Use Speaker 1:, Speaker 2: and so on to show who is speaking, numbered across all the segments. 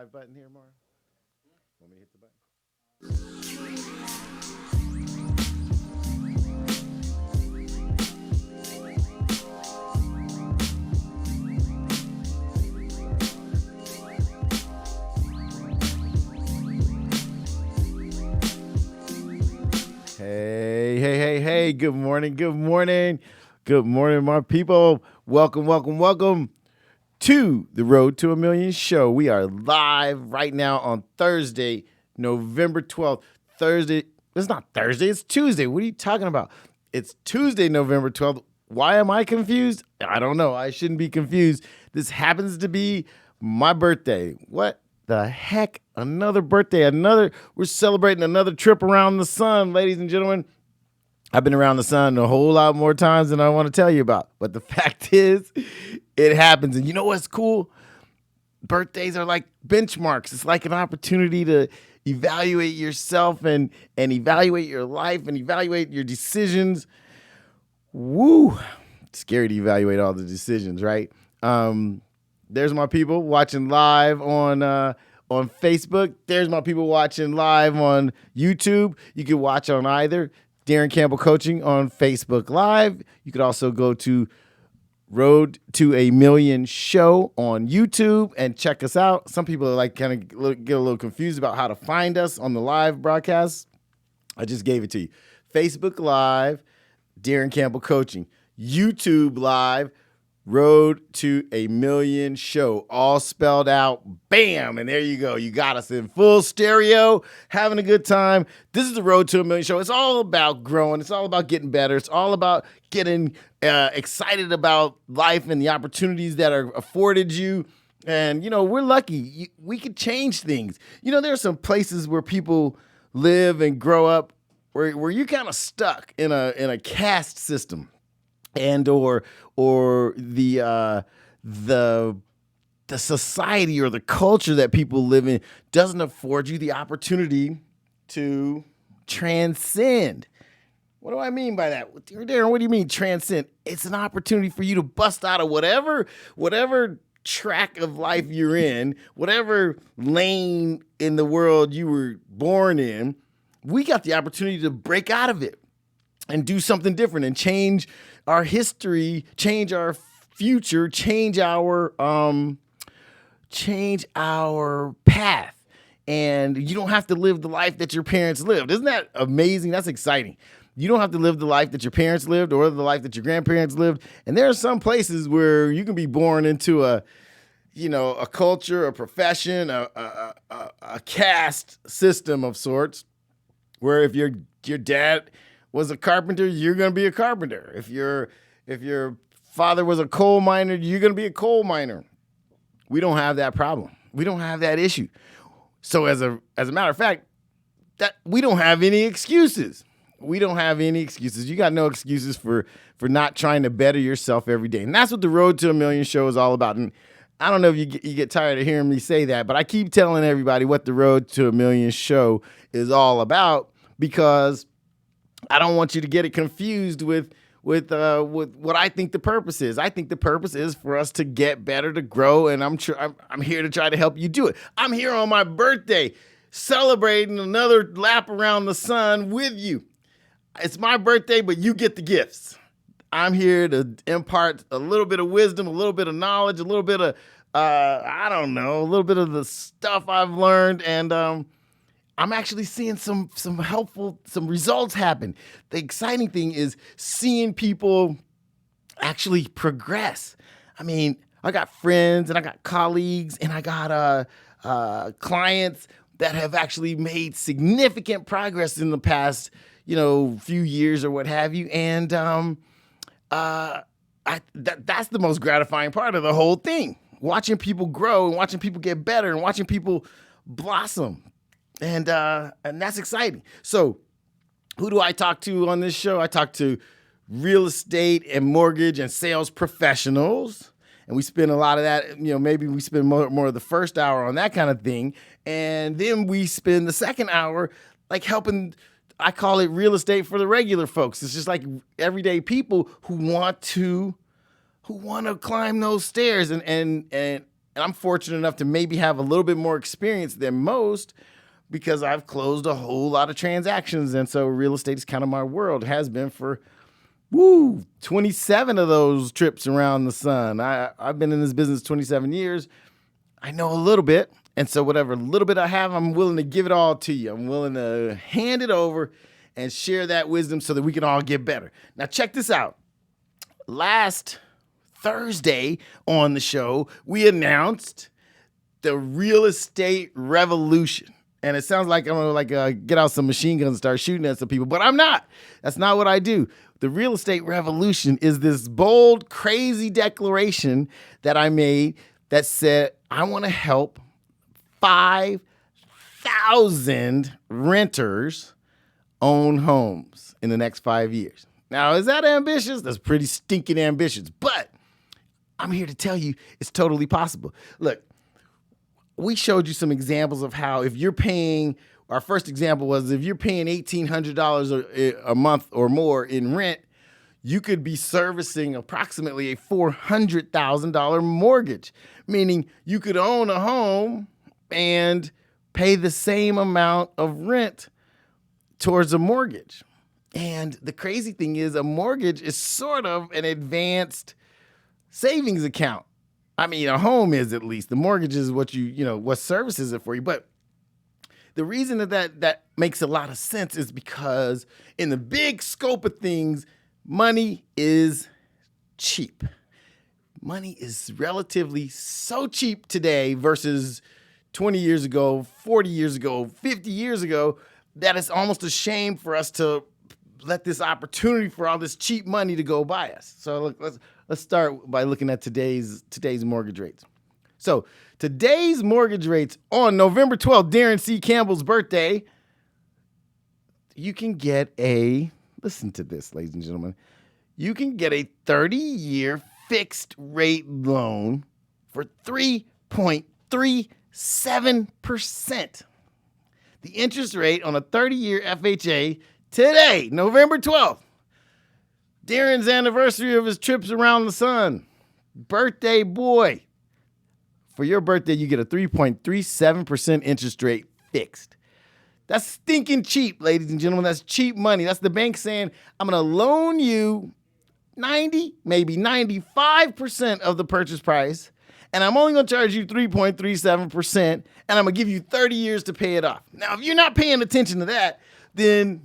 Speaker 1: live button here, Mar? Want me to hit the button? Hey. Good morning. Good morning, my people. Welcome to the Road to a Million show. We are live right now on Thursday, November 12th. It's not Thursday, it's Tuesday. What are you talking about? It's Tuesday, November 12th. Why am I confused? I don't know. I shouldn't be confused. This happens to be my birthday. What the heck? Another birthday. We're celebrating another trip around the sun, ladies and gentlemen. I've been around the sun a whole lot more times than I want to tell you about. But the fact is, it happens. And you know what's cool? Birthdays are like benchmarks. It's like an opportunity to evaluate yourself and evaluate your life and evaluate your decisions. Woo! It's scary to evaluate all the decisions, right? There's my people watching live on Facebook. There's my people watching live on YouTube. You can watch on either. Daron Campbell Coaching on Facebook Live. You could also go to Road to a Million show on YouTube and check us out. Some people are like kind of get a little confused about how to find us on the live broadcast. I just gave it to you. Facebook Live, Daron Campbell Coaching. YouTube Live, Road to a Million show, all spelled out. Bam! And there you go. You got us in full stereo, having a good time. This is the Road to a Million show. It's all about growing. It's all about getting better. It's all about getting excited about life and the opportunities that are afforded you. And, we're lucky. We could change things. There are some places where people live and grow up where you're kind of stuck in a caste system. And or the society or the culture that people live in doesn't afford you the opportunity to transcend. What do I mean by that? Darren, what do you mean transcend? It's an opportunity for you to bust out of whatever track of life you're in, whatever lane in the world you were born in. We got the opportunity to break out of it and do something different and change our history, change our future, change our path. And you don't have to live the life that your parents lived. Isn't that amazing? That's exciting. You don't have to live the life that your parents lived or the life that your grandparents lived. And there are some places where you can be born into a culture, a profession, a caste system of sorts, where if your dad was a carpenter, you're going to be a carpenter. If your father was a coal miner, you're going to be a coal miner. We don't have that problem. We don't have that issue. So as a matter of fact, that we don't have any excuses. We don't have any excuses. You got no excuses for not trying to better yourself every day. And that's what the Road to a Million show is all about. And I don't know if you get tired of hearing me say that, but I keep telling everybody what the Road to a Million show is all about, because I don't want you to get it confused with what I think the purpose is. I think the purpose is for us to get better, to grow, and I'm here to try to help you do it. I'm here on my birthday, celebrating another lap around the sun with you. It's my birthday, but you get the gifts. I'm here to impart a little bit of wisdom, a little bit of knowledge, a little bit of a little bit of the stuff I've learned, and I'm actually seeing some results happen. The exciting thing is seeing people actually progress. I mean, I got friends and I got colleagues and I got clients that have actually made significant progress in the past, few years or what have you. And that's the most gratifying part of the whole thing. Watching people grow and watching people get better and watching people blossom. And that's exciting. So who do I talk to on this show? I talk to real estate and mortgage and sales professionals. And we spend a lot of that, maybe we spend more of the first hour on that kind of thing. And then we spend the second hour like helping, I call it real estate for the regular folks. It's just like everyday people who want to climb those stairs and And I'm fortunate enough to maybe have a little bit more experience than most because I've closed a whole lot of transactions. And so real estate is kind of my world, has been for 27 of those trips around the sun. I've been in this business 27 years. I know a little bit. And so whatever little bit I have, I'm willing to give it all to you. I'm willing to hand it over and share that wisdom so that we can all get better. Now, check this out. Last Thursday on the show, we announced the real estate revolution. And it sounds like I'm going to get out some machine guns and start shooting at some people, but I'm not. That's not what I do. The real estate revolution is this bold, crazy declaration that I made that said, I want to help 5,000 renters own homes in the next 5 years. Now, is that ambitious? That's pretty stinking ambitious, but I'm here to tell you it's totally possible. Look, we showed you some examples of how if you're paying, our first example was if you're paying $1,800 a month or more in rent, you could be servicing approximately a $400,000 mortgage, meaning you could own a home and pay the same amount of rent towards a mortgage. And the crazy thing is a mortgage is sort of an advanced savings account. I mean, a home is at least. The mortgage is what what services it for you. But the reason that makes a lot of sense is because in the big scope of things, money is cheap. Money is relatively so cheap today versus 20 years ago, 40 years ago, 50 years ago, that it's almost a shame for us to let this opportunity for all this cheap money to go by us. So look, let's start by looking at today's mortgage rates. So today's mortgage rates on November 12th, Daron C Campbell's birthday, you can get listen to this, ladies and gentlemen, you can get a 30-year fixed rate loan for 3.37%. The interest rate on a 30-year FHA today, November 12th, Daron's anniversary of his trips around the sun. Birthday boy. For your birthday, you get a 3.37% interest rate fixed. That's stinking cheap, ladies and gentlemen. That's cheap money. That's the bank saying, I'm going to loan you 90, maybe 95% of the purchase price, and I'm only going to charge you 3.37%, and I'm going to give you 30 years to pay it off. Now, if you're not paying attention to that, then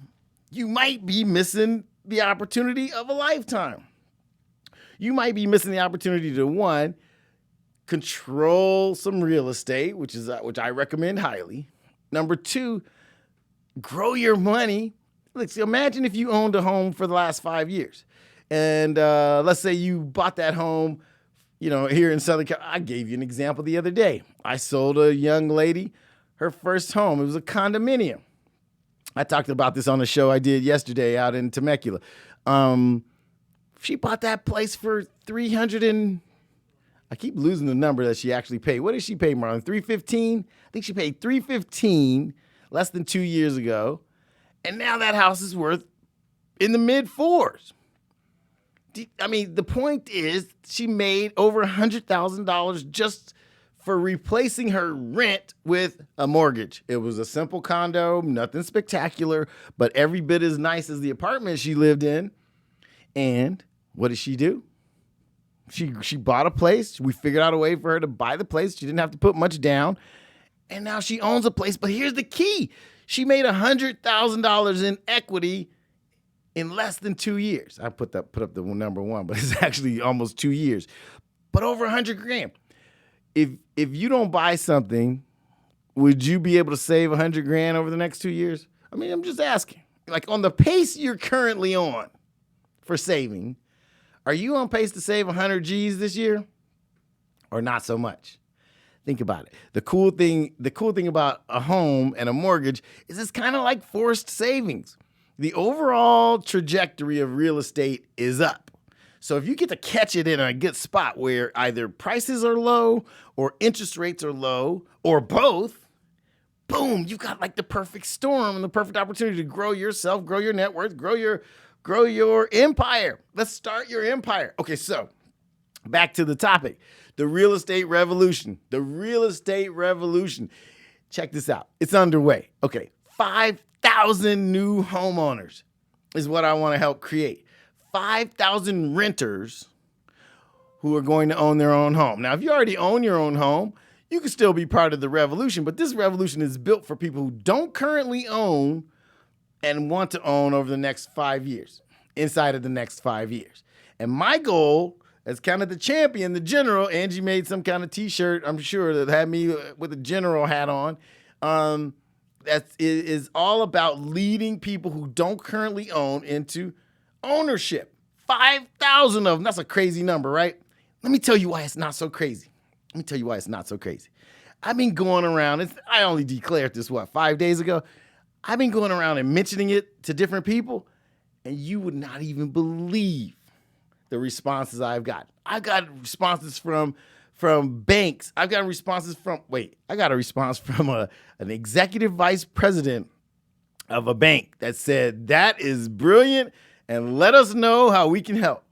Speaker 1: you might be missing the opportunity of a lifetime. You might be missing the opportunity to, one, control some real estate, which I recommend highly. Number two, grow your money. Look, so imagine if you owned a home for the last 5 years. And let's say you bought that home, here in Southern California. I gave you an example the other day. I sold a young lady her first home. It was a condominium. I talked about this on the show I did yesterday out in Temecula. She bought that place for I keep losing the number that she actually paid. What did she pay, Marlon? $315? I think she paid $315 less than 2 years ago. And now that house is worth in the mid fours. I mean, the point is she made over $100,000 just for replacing her rent with a mortgage. It was a simple condo, nothing spectacular, but every bit as nice as the apartment she lived in. And what did she do? She bought a place. We figured out a way for her to buy the place. She didn't have to put much down. And now she owns a place. But here's the key. She made $100,000 in equity in less than 2 years. I put up the number one, but it's actually almost 2 years. But over $100,000. If you don't buy something, would you be able to save $100,000 over the next 2 years? I mean, I'm just asking. Like on the pace you're currently on for saving, are you on pace to save 100 G's this year? Or not so much? Think about it. The cool thing about a home and a mortgage is it's kind of like forced savings. The overall trajectory of real estate is up. So if you get to catch it in a good spot where either prices are low or interest rates are low or both, boom, you've got like the perfect storm and the perfect opportunity to grow yourself, grow your net worth, grow your empire. Let's start your empire. Okay, so back to the topic, the real estate revolution. The real estate revolution. Check this out. It's underway. Okay, 5,000 new homeowners is what I want to help create. 5,000 renters who are going to own their own home. Now, if you already own your own home, you can still be part of the revolution, but this revolution is built for people who don't currently own and want to own over the next 5 years, inside of the next 5 years. And my goal as kind of the champion, the general, Angie made some kind of t-shirt, I'm sure, that had me with a general hat on. That is all about leading people who don't currently own into ownership. 5,000 of them. That's a crazy number, right? Let me tell you why it's not so crazy. I've been going around, I only declared this, 5 days ago? I've been going around and mentioning it to different people, and you would not even believe the responses I've got. I've got responses from banks. I got a response from an executive vice president of a bank that said, that is brilliant, and let us know how we can help.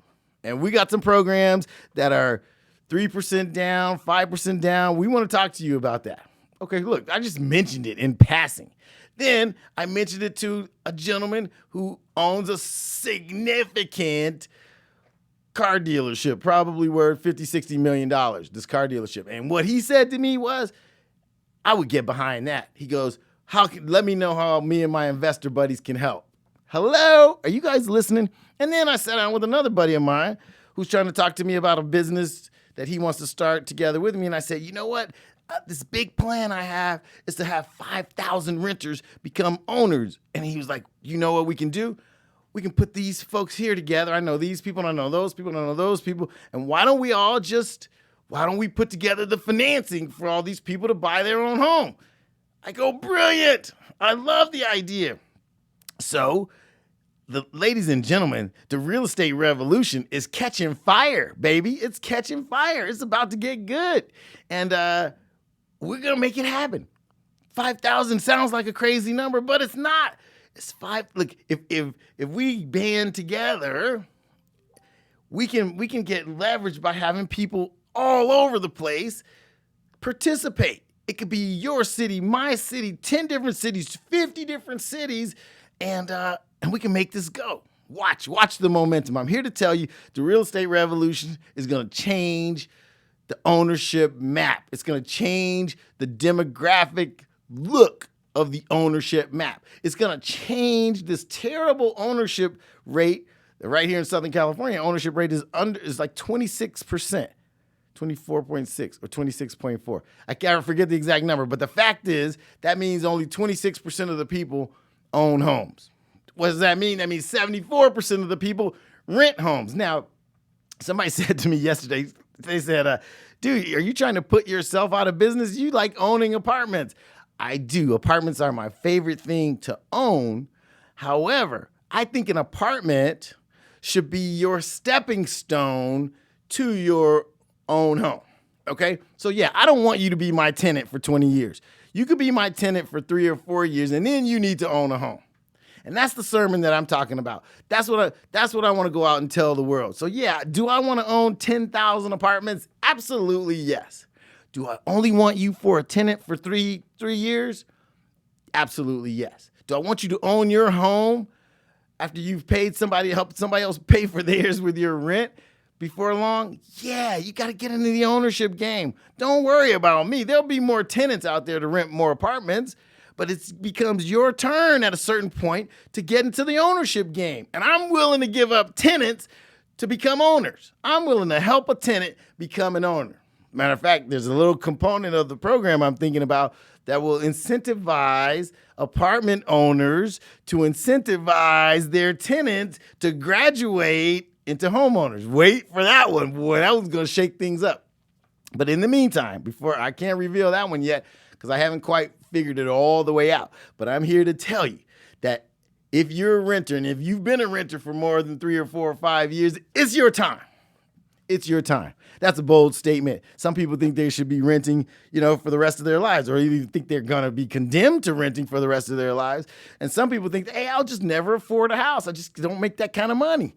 Speaker 1: And we got some programs that are 3% down, 5% down. We want to talk to you about that. Okay, look, I just mentioned it in passing. Then I mentioned it to a gentleman who owns a significant car dealership, probably worth $50-60 million, this car dealership. And what he said to me was, I would get behind that. He goes, let me know how me and my investor buddies can help. Hello? Are you guys listening? And then I sat down with another buddy of mine who's trying to talk to me about a business that he wants to start together with me. And I said, you know what? This big plan I have is to have 5,000 renters become owners. And he was like, you know what we can do? We can put these folks here together. I know these people, I know those people, I know those people. And why don't we put together the financing for all these people to buy their own home? I go, brilliant. I love the idea. So, ladies and gentlemen, the real estate revolution is catching fire, baby. It's catching fire. It's about to get good. And we're going to make it happen. 5,000 sounds like a crazy number, but it's not. It's five. Look, if we band together, we can get leverage by having people all over the place participate. It could be your city, my city, 10 different cities, 50 different cities, and we can make this go. Watch the momentum. I'm here to tell you the real estate revolution is going to change the ownership map. It's going to change the demographic look of the ownership map. It's going to change this terrible ownership rate. Right here in Southern California, ownership rate is like 26%, 24.6 or 26.4. I can't forget the exact number, but the fact is that means only 26% of the people own homes. What does that mean? That means 74% of the people rent homes. Now, somebody said to me yesterday, they said, dude, are you trying to put yourself out of business? You like owning apartments. I do. Apartments are my favorite thing to own. However, I think an apartment should be your stepping stone to your own home. Okay? So yeah, I don't want you to be my tenant for 20 years. You could be my tenant for 3 or 4 years, and then you need to own a home. And that's the sermon that I'm talking about. That's what I want to go out and tell the world. So yeah, do I want to own 10,000 apartments? Absolutely yes. Do I only want you for a tenant for three years? Absolutely yes. Do I want you to own your home after you've paid somebody, helped somebody else pay for theirs with your rent before long? Yeah, you got to get into the ownership game. Don't worry about me. There'll be more tenants out there to rent more apartments, but it becomes your turn at a certain point to get into the ownership game. And I'm willing to give up tenants to become owners. I'm willing to help a tenant become an owner. Matter of fact, there's a little component of the program I'm thinking about that will incentivize apartment owners to incentivize their tenants to graduate into homeowners. Wait for that one. Boy, that one's going to shake things up. But in the meantime, I can't reveal that one yet because I haven't quite figured it all the way out. But I'm here to tell you that if you're a renter and if you've been a renter for more than 3 or 4 or 5 years, it's your time. It's your time. That's a bold statement. Some people think they should be renting, for the rest of their lives, or even think they're going to be condemned to renting for the rest of their lives. And some people think, hey, I'll just never afford a house. I just don't make that kind of money.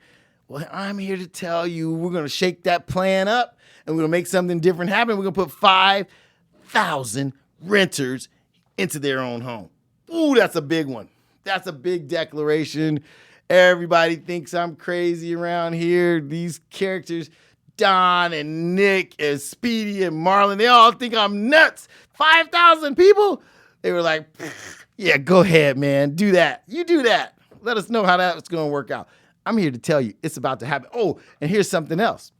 Speaker 1: Well, I'm here to tell you we're going to shake that plan up and we're going to make something different happen. We're going to put 5,000 renters into their own home. Ooh, that's a big one. That's a big declaration. Everybody thinks I'm crazy around here. These characters, Don and Nick and Speedy and Marlon, they all think I'm nuts. 5,000 people? They were like, yeah, go ahead, man. Do that. You do that. Let us know how that's going to work out. I'm here to tell you it's about to happen. Oh, and here's something else.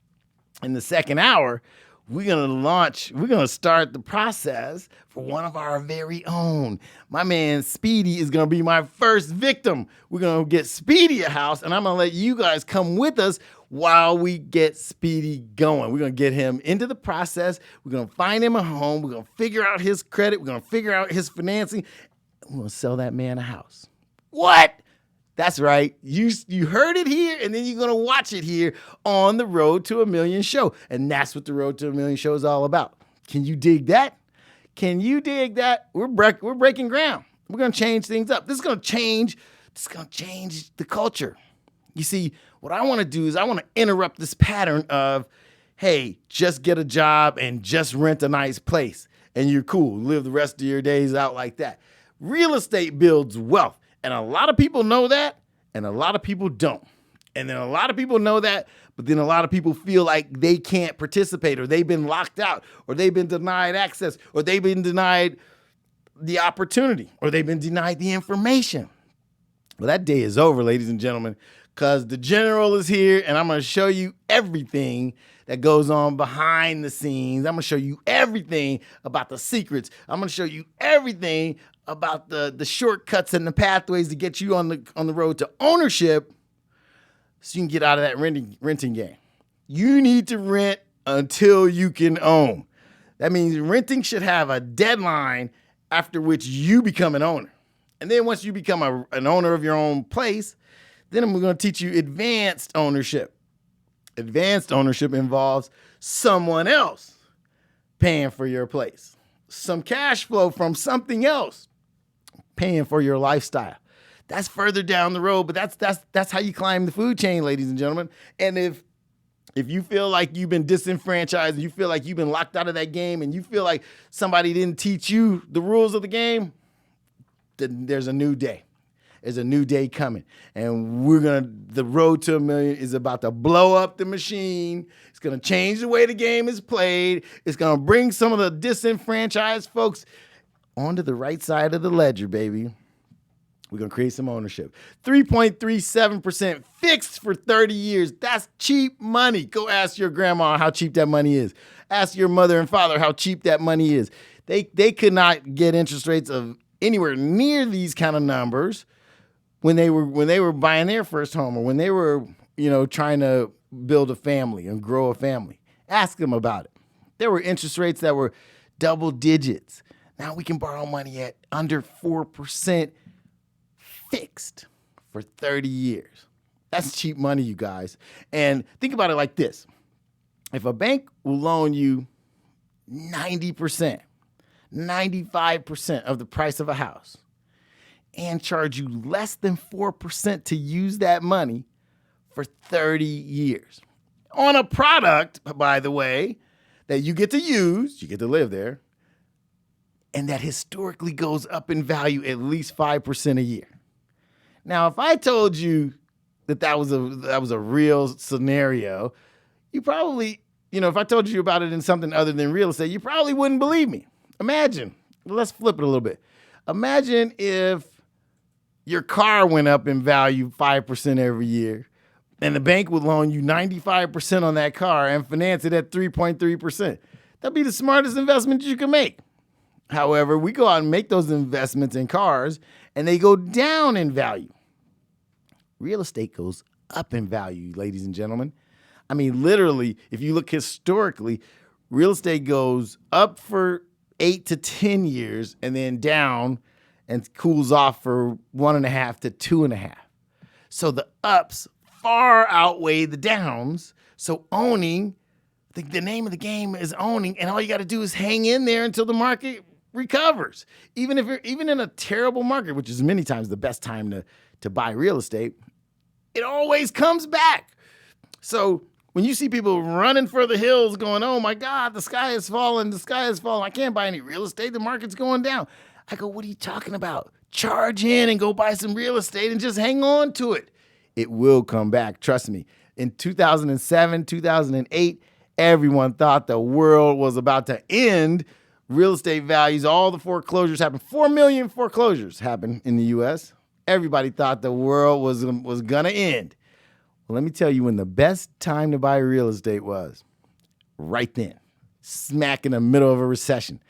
Speaker 1: In the second hour, we're going to start the process for one of our very own. My man Speedy is going to be my first victim. We're going to get Speedy a house, and I'm going to let you guys come with us while we get Speedy going. We're going to get him into the process. We're going to find him a home. We're going to figure out his credit. We're going to figure out his financing. We're going to sell that man a house. What? That's right. You heard it here, and then you're going to watch it here on the Road to a Million show. And that's what the Road to a Million show is all about. Can you dig that? Can you dig that? We're breaking ground. We're going to change things up. This is going to change the culture. You see, what I want to do is I want to interrupt this pattern of, hey, just get a job and just rent a nice place, and you're cool. Live the rest of your days out like that. Real estate builds wealth. And a lot of people know that, and a lot of people don't. And then a lot of people know that, but then a lot of people feel like they can't participate, or they've been locked out, or they've been denied access, or they've been denied the opportunity, or they've been denied the information. Well, that day is over, ladies and gentlemen, because the general is here, and I'm going to show you everything that goes on behind the scenes. I'm going to show you everything about the secrets. I'm going to show you everything about the shortcuts and the pathways to get you on the road to ownership so you can get out of that renting game. You need to rent until you can own. That means renting should have a deadline after which you become an owner. And then once you become an owner of your own place, then I'm going to teach you advanced ownership. Advanced ownership involves someone else paying for your place. Some cash flow from something else paying for your lifestyle. That's further down the road, but that's how you climb the food chain, ladies and gentlemen. And if you feel like you've been disenfranchised, and you feel like you've been locked out of that game, and you feel like somebody didn't teach you the rules of the game, then there's a new day. There's a new day coming. And the Road to a Million is about to blow up the machine. It's going to change the way the game is played. It's going to bring some of the disenfranchised folks onto the right side of the ledger, baby. We're going to create some ownership. 3.37% fixed for 30 years. That's cheap money. Go ask your grandma how cheap that money is. Ask your mother and father how cheap that money is. They could not get interest rates of anywhere near these kind of numbers when they were buying their first home, or when they were, trying to build a family and grow a family. Ask them about it. There were interest rates that were double digits. Now we can borrow money at under 4% fixed for 30 years. That's cheap money, you guys. And think about it like this. If a bank will loan you 90%, 95% of the price of a house and charge you less than 4% to use that money for 30 years on a product, by the way, that you get to use, you get to live there, and that historically goes up in value at least 5% a year. Now, if I told you that was a real scenario, you probably, if I told you about it in something other than real estate, you probably wouldn't believe me. Imagine, let's flip it a little bit. Imagine if your car went up in value 5% every year, and the bank would loan you 95% on that car and finance it at 3.3%. That'd be the smartest investment you can make. However, we go out and make those investments in cars, and they go down in value. Real estate goes up in value, ladies and gentlemen. I mean, literally, if you look historically, real estate goes up for 8 to 10 years and then down and cools off for 1.5 to 2.5. So the ups far outweigh the downs. So owning, the name of the game is owning, and all you got to do is hang in there until the market recovers. Even in a terrible market, which is many times the best time to buy real estate, it always comes back. So When you see people running for the hills going, oh my God, the sky is falling, I can't buy any real estate, the market's going down. I go, what are you talking about? Charge in and go buy some real estate and just hang on to it. It will come back, trust me. In 2007, 2008, everyone thought the world was about to end. Real estate values, all the foreclosures happened. 4 million foreclosures happened in the U.S. Everybody thought the world was going to end. Well, let me tell you when the best time to buy real estate was. Right then, smack in the middle of a recession.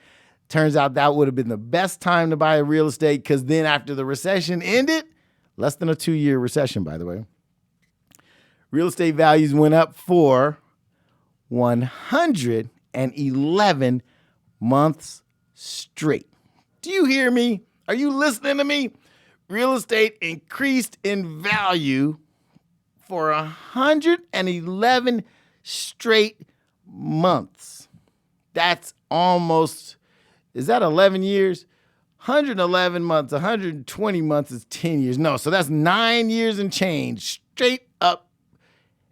Speaker 1: Turns out that would have been the best time to buy real estate because then after the recession ended, less than a 2-year recession, by the way, real estate values went up for 111 months straight. Do you hear me? Are you listening to me? Real estate increased in value for 111 straight months. That's almost, is that 11 years? 111 months, 120 months is 10 years. No, so that's 9 years and change straight up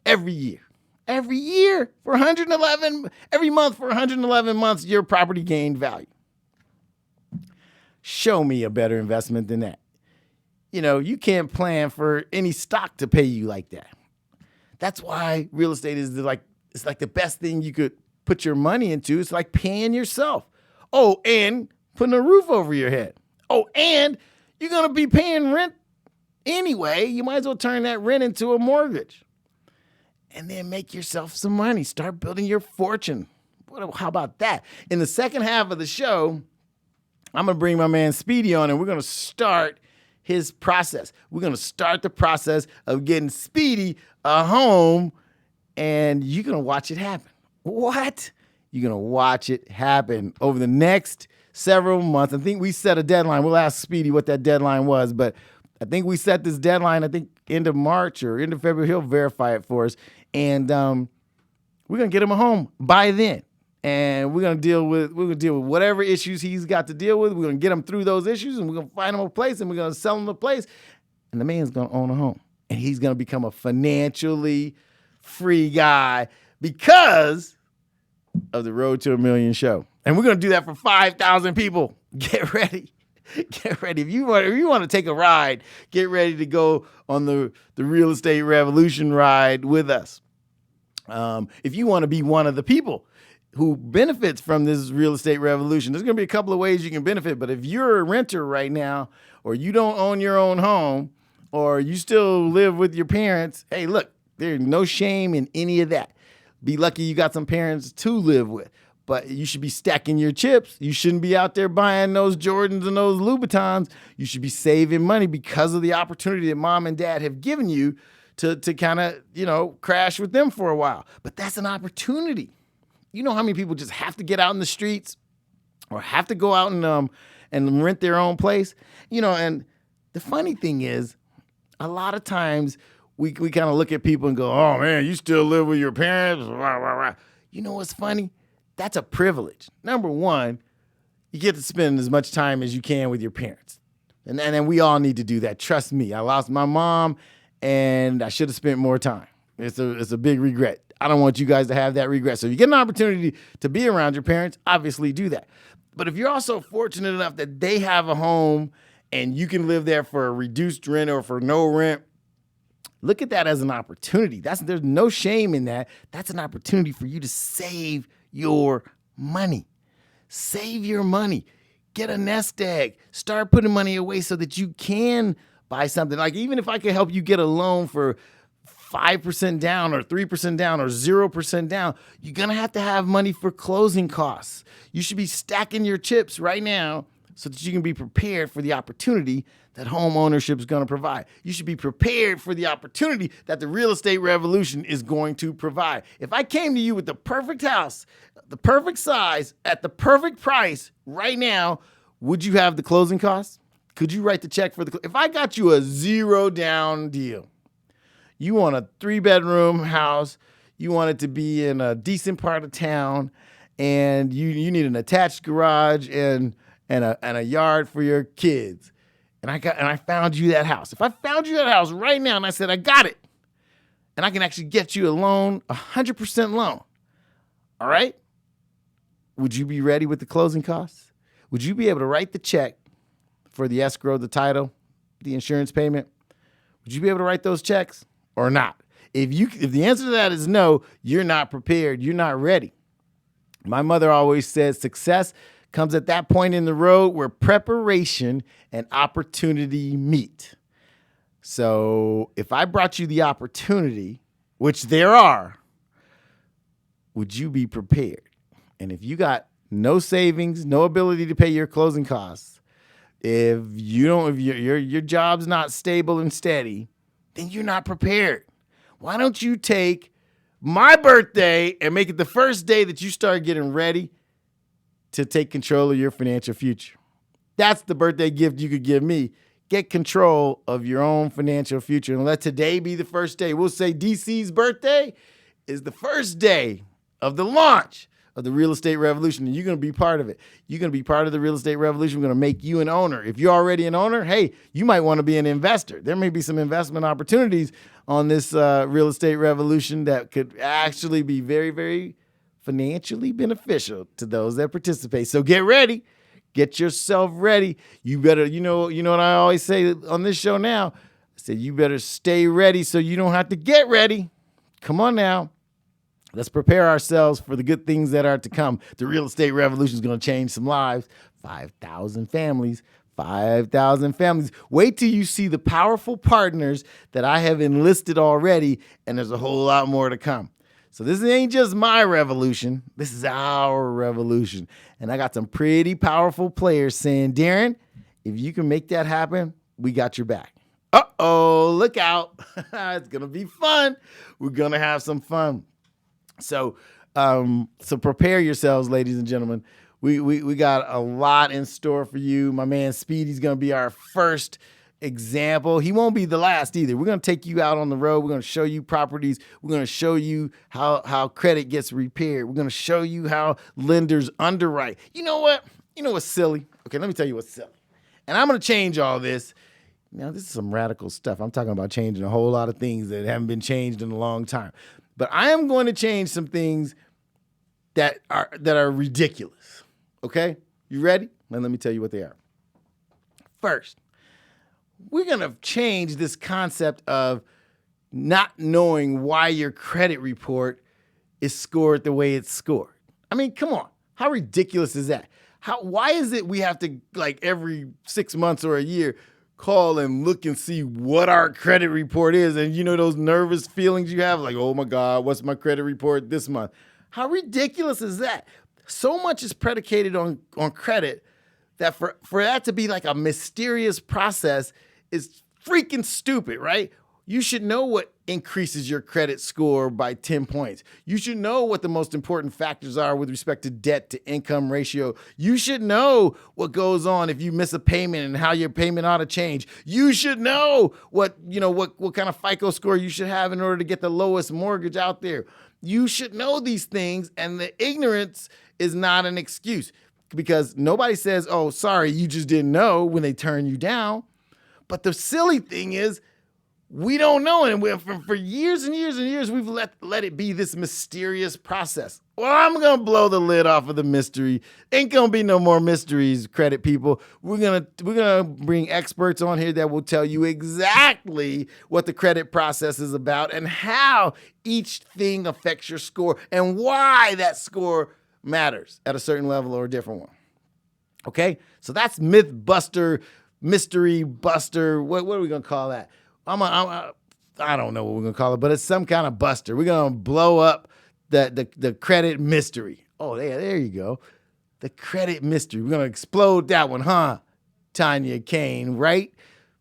Speaker 1: every year. Every year for 111, every month for 111 months, your property gained value. Show me a better investment than that. You know, you can't plan for any stock to pay you like that. That's why real estate is it's like the best thing you could put your money into. It's like paying yourself. Oh, and putting a roof over your head. Oh, and you're going to be paying rent anyway. You might as well turn that rent into a mortgage. And then make yourself some money. Start building your fortune. How about that? In the second half of the show, I'm going to bring my man Speedy on and we're going to start his process. We're going to start the process of getting Speedy a home and you're going to watch it happen. What? You're going to watch it happen over the next several months. I think we set a deadline. We'll ask Speedy what that deadline was, but I think we set this deadline, I think end of March or end of February. He'll verify it for us. And we're going to get him a home by then. And we're going to deal with whatever issues he's got to deal with. We're going to get him through those issues and we're going to find him a place and we're going to sell him a place. And the man's going to own a home. And he's going to become a financially free guy because of the Road to a Million show. And we're going to do that for 5,000 people. Get ready. Get ready. If you want to take a ride, get ready to go on the real estate revolution ride with us. If you want to be one of the people who benefits from this real estate revolution, there's going to be a couple of ways you can benefit. But if you're a renter right now, or you don't own your own home, or you still live with your parents, hey, look, there's no shame in any of that. Be lucky you got some parents to live with. But you should be stacking your chips. You shouldn't be out there buying those Jordans and those Louboutins. You should be saving money because of the opportunity that mom and dad have given you to kind of, crash with them for a while. But that's an opportunity. You know how many people just have to get out in the streets or have to go out and rent their own place? And the funny thing is, a lot of times we kind of look at people and go, oh, man, you still live with your parents? Rah, rah, rah. You know what's funny? That's a privilege. Number one, you get to spend as much time as you can with your parents. And we all need to do that. Trust me. I lost my mom and I should have spent more time. It's a big regret. I don't want you guys to have that regret. So if you get an opportunity to be around your parents, obviously do that. But if you're also fortunate enough that they have a home and you can live there for a reduced rent or for no rent, look at that as an opportunity. There's no shame in that. That's an opportunity for you to save your money. Save your money. Get a nest egg. Start putting money away so that you can buy something. Like even if I could help you get a loan for 5% down or 3% down or 0% down, you're going to have money for closing costs. You should be stacking your chips right now so that you can be prepared for the opportunity that home ownership is going to provide. You should be prepared for the opportunity that the real estate revolution is going to provide. If I came to you with the perfect house, the perfect size, at the perfect price right now, would you have the closing costs? Could you write the check for if I got you a 0 down deal? You want a 3-bedroom house, you want it to be in a decent part of town, and you need an attached garage and a yard for your kids. And I found you that house. If I found you that house right now and I said, I got it, and I can actually get you a loan, 100% loan. All right? Would you be ready with the closing costs? Would you be able to write the check for the escrow, the title, the insurance payment? Would you be able to write those checks or not? If the answer to that is no, you're not prepared. You're not ready. My mother always said success comes at that point in the road where preparation and opportunity meet. So if I brought you the opportunity, which there are, would you be prepared? And if you got no savings, no ability to pay your closing costs, if your job's not stable and steady, then you're not prepared. Why don't you take my birthday and make it the first day that you start getting ready to take control of your financial future? That's the birthday gift you could give me. Get control of your own financial future and let today be the first day. We'll say DC's birthday is the first day of the launch of the real estate revolution, and you're going to be part of it. You're going to be part of the real estate revolution. We're going to make you an owner. If you're already an owner, hey, you might want to be an investor. There may be some investment opportunities on this real estate revolution that could actually be very, very financially beneficial to those that participate. So get ready. Get yourself ready. You better, you know what I always say on this show now? I say you better stay ready so you don't have to get ready. Come on now. Let's prepare ourselves for the good things that are to come. The real estate revolution is going to change some lives. 5,000 families. 5,000 families. Wait till you see the powerful partners that I have enlisted already, and there's a whole lot more to come. So this ain't just my revolution. This is our revolution. And I got some pretty powerful players saying, Daron, if you can make that happen, we got your back. Uh-oh, look out. It's going to be fun. We're going to have some fun. So prepare yourselves, ladies and gentlemen. We got a lot in store for you. My man Speedy's going to be our first example. He won't be the last either. We're going to take you out on the road. We're going to show you properties. We're going to show you how credit gets repaired. We're going to show you how lenders underwrite. You know what? You know what's silly? Okay, let me tell you what's silly. And I'm going to change all this. Now, this is some radical stuff. I'm talking about changing a whole lot of things that haven't been changed in a long time. But I am going to change some things that are ridiculous. Okay? You ready? Let me tell you what they are. First, we're going to change this concept of not knowing why your credit report is scored the way it's scored. I mean, come on. How ridiculous is that? Why is it we have to, like, every 6 months or a year call and look and see what our credit report is? And you know those nervous feelings you have, like, oh my God, what's my credit report this month? How ridiculous is that? So much is predicated on credit that for that to be like a mysterious process is freaking stupid, right? You should know what increases your credit score by 10 points. You should know what the most important factors are with respect to debt to income ratio. You should know what goes on if you miss a payment and how your payment ought to change. You should know what kind of FICO score you should have in order to get the lowest mortgage out there. You should know these things, and the ignorance is not an excuse, because nobody says, oh, sorry, you just didn't know when they turn you down. But the silly thing is, we don't know. And for years and years and years, we've let it be this mysterious process. Well, I'm going to blow the lid off of the mystery. Ain't going to be no more mysteries, credit people. We're going to bring experts on here that will tell you exactly what the credit process is about and how each thing affects your score and why that score matters at a certain level or a different one. Okay? So that's myth buster, mystery buster. What are we going to call that? I don't know what we're going to call it, but it's some kind of buster. We're going to blow up the credit mystery. Oh, there you go. The credit mystery. We're going to explode that one, huh? Tanya Kane, right?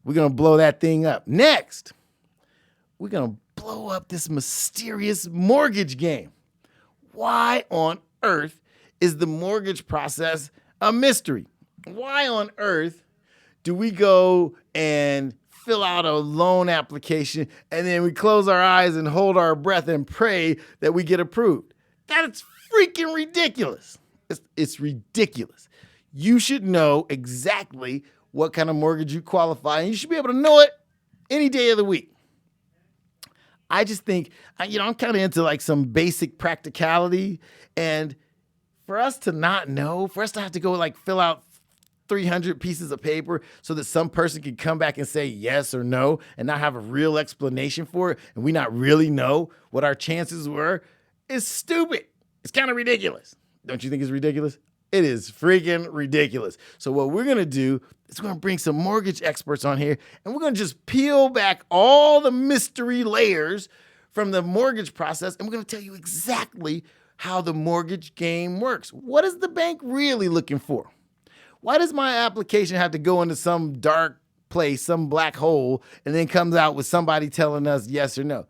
Speaker 1: We're going to blow that thing up. Next, we're going to blow up this mysterious mortgage game. Why on earth is the mortgage process a mystery? Why on earth do we go and fill out a loan application and then we close our eyes and hold our breath and pray that we get approved? That's freaking ridiculous. It's ridiculous. You should know exactly what kind of mortgage you qualify, and you should be able to know it any day of the week. I just think, I'm kind of into like some basic practicality. And for us to not know, for us to have to go like fill out 300 pieces of paper so that some person can come back and say yes or no and not have a real explanation for it, and we not really know what our chances were, is stupid. It's kind of ridiculous. Don't you think it's ridiculous? It is freaking ridiculous. So what we're going to do is we're going to bring some mortgage experts on here, and we're going to just peel back all the mystery layers from the mortgage process, and we're going to tell you exactly how the mortgage game works. What is the bank really looking for? Why does my application have to go into some dark place, some black hole, and then comes out with somebody telling us yes or no?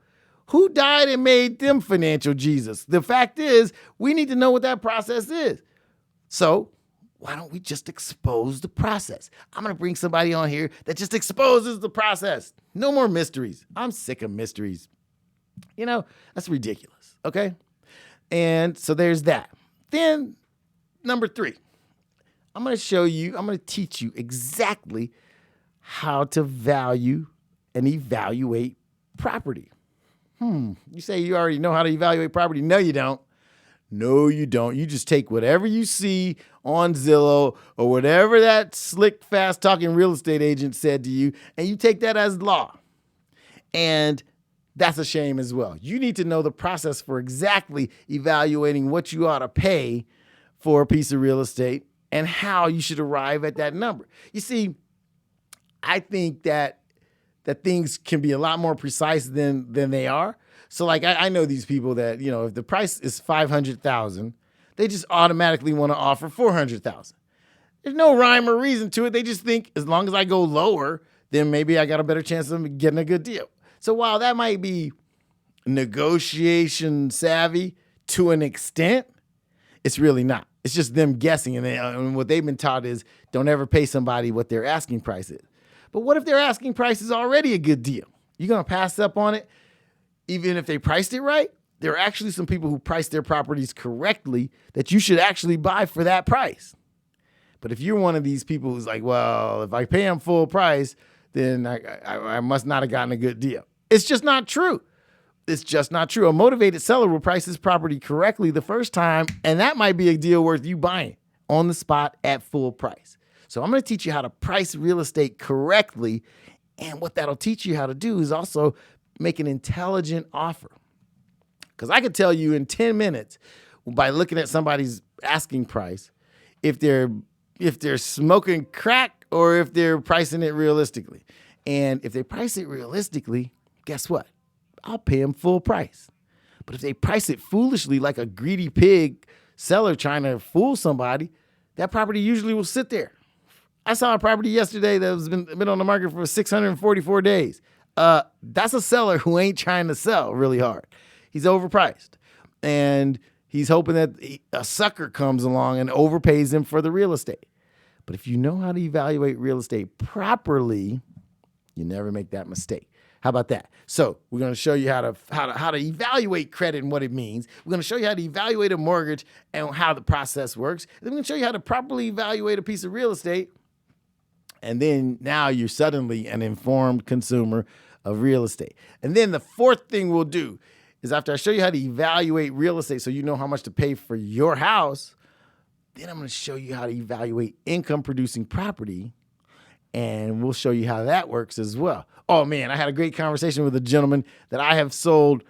Speaker 1: Who died and made them financial Jesus? The fact is, we need to know what that process is. So why don't we just expose the process? I'm going to bring somebody on here that just exposes the process. No more mysteries. I'm sick of mysteries. That's ridiculous. Okay. And so there's that. Then number 3, I'm going to teach you exactly how to value and evaluate property. You say you already know how to evaluate property. No, you don't. No, you don't. You just take whatever you see on Zillow or whatever that slick, fast-talking real estate agent said to you, and you take that as law. And that's a shame as well. You need to know the process for exactly evaluating what you ought to pay for a piece of real estate and how you should arrive at that number. You see, I think that things can be a lot more precise than they are. So like I know these people that, if the price is $500,000, they just automatically want to offer $400,000. There's no rhyme or reason to it. They just think as long as I go lower, then maybe I got a better chance of getting a good deal. So while that might be negotiation savvy to an extent, it's really not. It's just them guessing. And what they've been taught is don't ever pay somebody what their asking price is. But what if their asking price is already a good deal? You're going to pass up on it even if they priced it right? There are actually some people who price their properties correctly that you should actually buy for that price. But if you're one of these people who's like, well, if I pay them full price, then I must not have gotten a good deal. It's just not true. It's just not true. A motivated seller will price his property correctly the first time, and that might be a deal worth you buying on the spot at full price. So I'm going to teach you how to price real estate correctly, and what that'll teach you how to do is also make an intelligent offer. Because I could tell you in 10 minutes by looking at somebody's asking price if they're smoking crack or if they're pricing it realistically. And if they price it realistically, guess what? I'll pay them full price. But if they price it foolishly like a greedy pig seller trying to fool somebody, that property usually will sit there. I saw a property yesterday that was been on the market for 644 days. That's a seller who ain't trying to sell really hard. He's overpriced. And he's hoping that a sucker comes along and overpays him for the real estate. But if you know how to evaluate real estate properly, you never make that mistake. How about that? So we're going to show you how to evaluate credit and what it means. We're going to show you how to evaluate a mortgage and how the process works. Then we're going to show you how to properly evaluate a piece of real estate. And then now you're suddenly an informed consumer of real estate. And then the fourth thing we'll do is after I show you how to evaluate real estate so you know how much to pay for your house, then I'm going to show you how to evaluate income producing property. And we'll show you how that works as well. Oh, man, I had a great conversation with a gentleman that I have sold.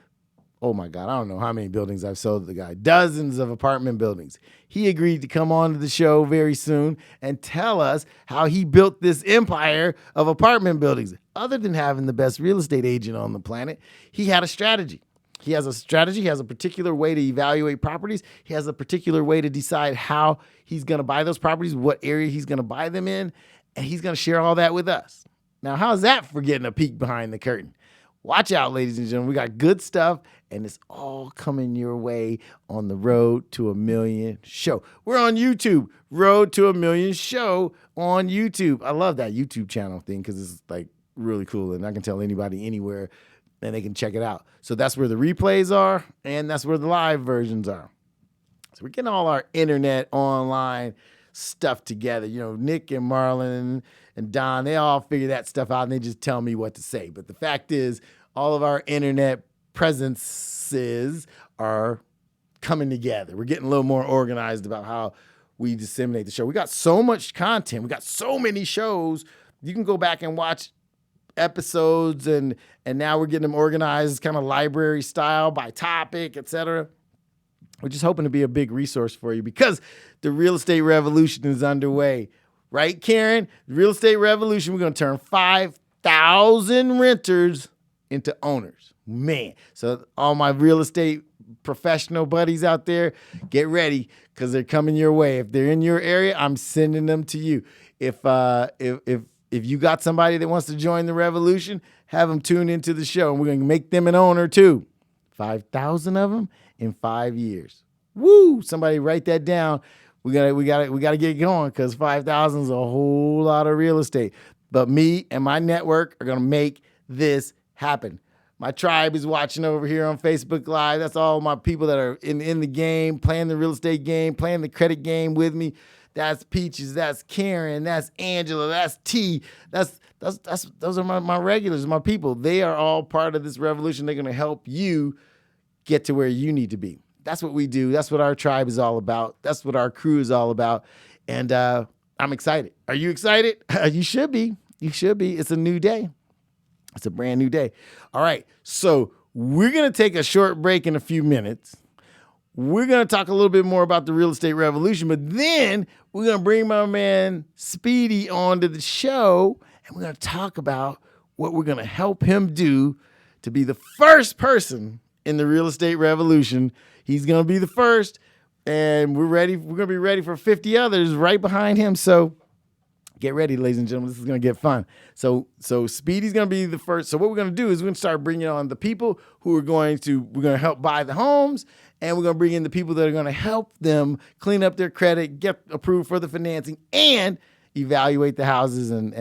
Speaker 1: Oh, my God, I don't know how many buildings I've sold to the guy. Dozens of apartment buildings. He agreed to come on to the show very soon and tell us how he built this empire of apartment buildings. Other than having the best real estate agent on the planet, he had a strategy. He has a strategy. He has a particular way to evaluate properties. He has a particular way to decide how he's going to buy those properties, what area he's going to buy them in. And he's going to share all that with us. Now, how's that for getting a peek behind the curtain? Watch out, ladies and gentlemen. We got good stuff, and it's all coming your way on the Road to a Million show. We're on YouTube, Road to a Million show on YouTube. I love that YouTube channel thing because it's like really cool, and I can tell anybody anywhere, and they can check it out. So that's where the replays are, and that's where the live versions are. So we're getting all our internet online stuff together. Nick and Marlon and Don, they all figure that stuff out and they just tell me what to say. But the fact is, all of our internet presences are coming together. We're getting a little more organized about how we disseminate the show. We got so much content. We got so many shows. You can go back and watch episodes, and now we're getting them organized kind of library style by topic, etc. We're just hoping to be a big resource for you because the real estate revolution is underway. Right, Karen? The real estate revolution, we're going to turn 5,000 renters into owners. Man, so all my real estate professional buddies out there, get ready because they're coming your way. If they're in your area, I'm sending them to you. If you got somebody that wants to join the revolution, have them tune into the show, and we're going to make them an owner too. 5,000 of them in 5 years. Woo! Somebody write that down. We gotta get going because 5,000 is a whole lot of real estate. But me and my network are gonna make this happen. My tribe is watching over here on Facebook Live. That's all my people that are in the game, playing the real estate game, playing the credit game with me. That's Peaches, that's Karen, that's Angela, that's T. Those are my regulars, my people. They are all part of this revolution. They're gonna help you get to where you need to be. That's what we do. That's what our tribe is all about. That's what our crew is all about. And I'm excited. Are you excited? You should be. You should be. It's a new day. It's a brand new day. All right. So we're going to take a short break in a few minutes. We're going to talk a little bit more about the real estate revolution, but then we're going to bring my man Speedy onto the show, and we're going to talk about what we're going to help him do to be the first person in the real estate revolution. He's going to be the first, and we're ready. We're going to be ready for 50 others right behind him. So get ready, ladies and gentlemen. This is going to get fun. So Speedy's going to be the first. So what we're going to do is we're going to start bringing on the people who are we're going to help buy the homes, and we're going to bring in the people that are going to help them clean up their credit, get approved for the financing, and evaluate the houses and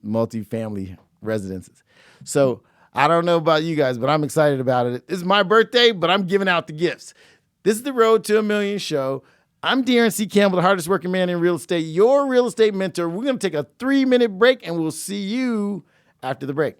Speaker 1: multifamily residences. So I don't know about you guys, but I'm excited about it. It's my birthday, but I'm giving out the gifts. This is the Road to a Million show. I'm Daron C Campbell, the hardest working man in real estate, your real estate mentor. We're going to take a 3-minute break, and we'll see you after the break.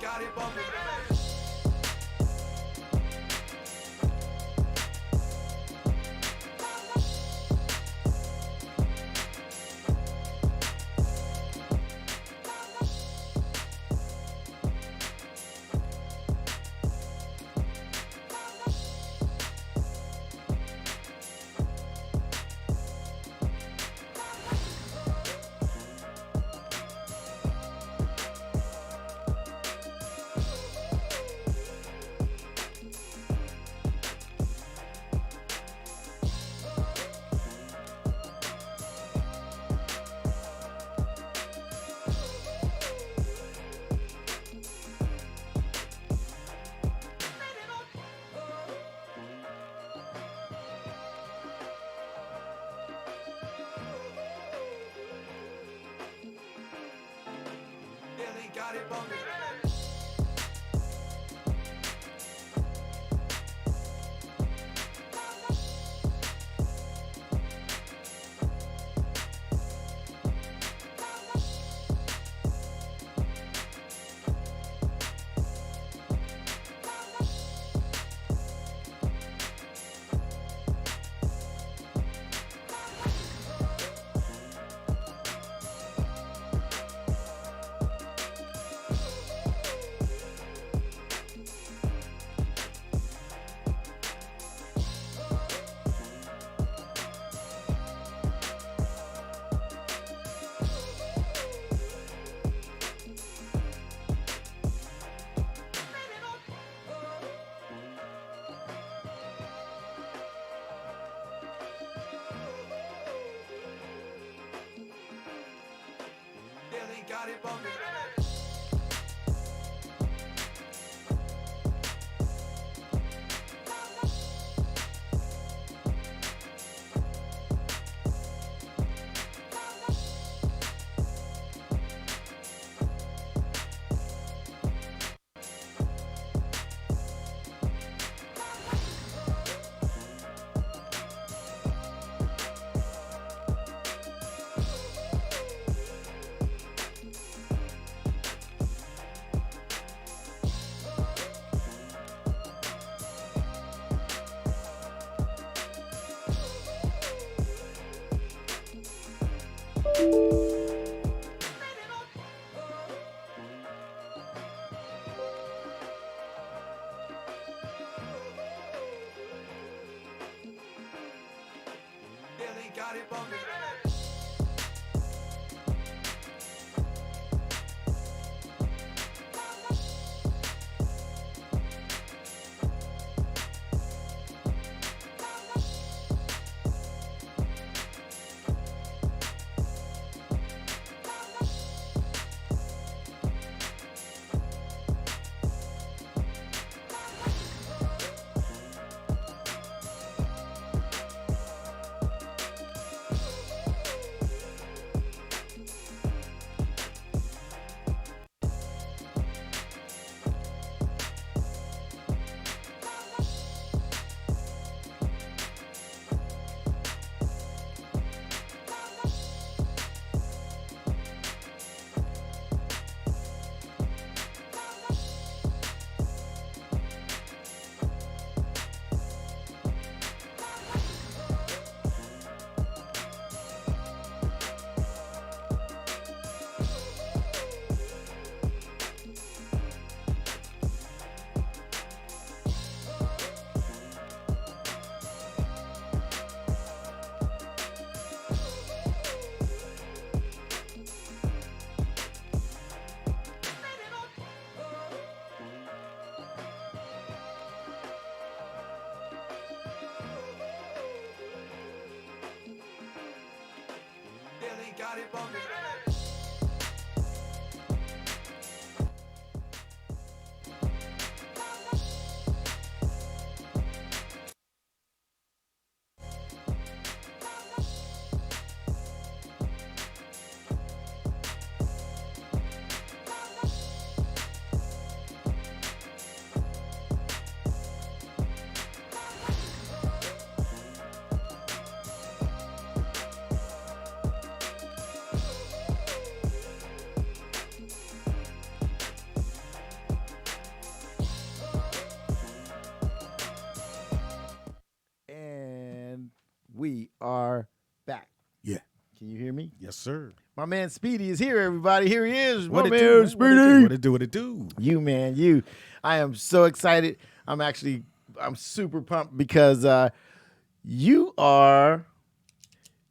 Speaker 2: Got it bumping. Got it bumping. Got it bumping. Got it bumping.
Speaker 1: We are back.
Speaker 3: Yeah.
Speaker 1: Can you hear me?
Speaker 3: Yes, sir.
Speaker 1: My man Speedy is here, everybody. Here he is.
Speaker 3: What
Speaker 1: My
Speaker 3: it
Speaker 1: man
Speaker 3: do?
Speaker 1: Speedy.
Speaker 3: What it do? What it do?
Speaker 1: You, man, you. I am so excited. I'm super pumped because you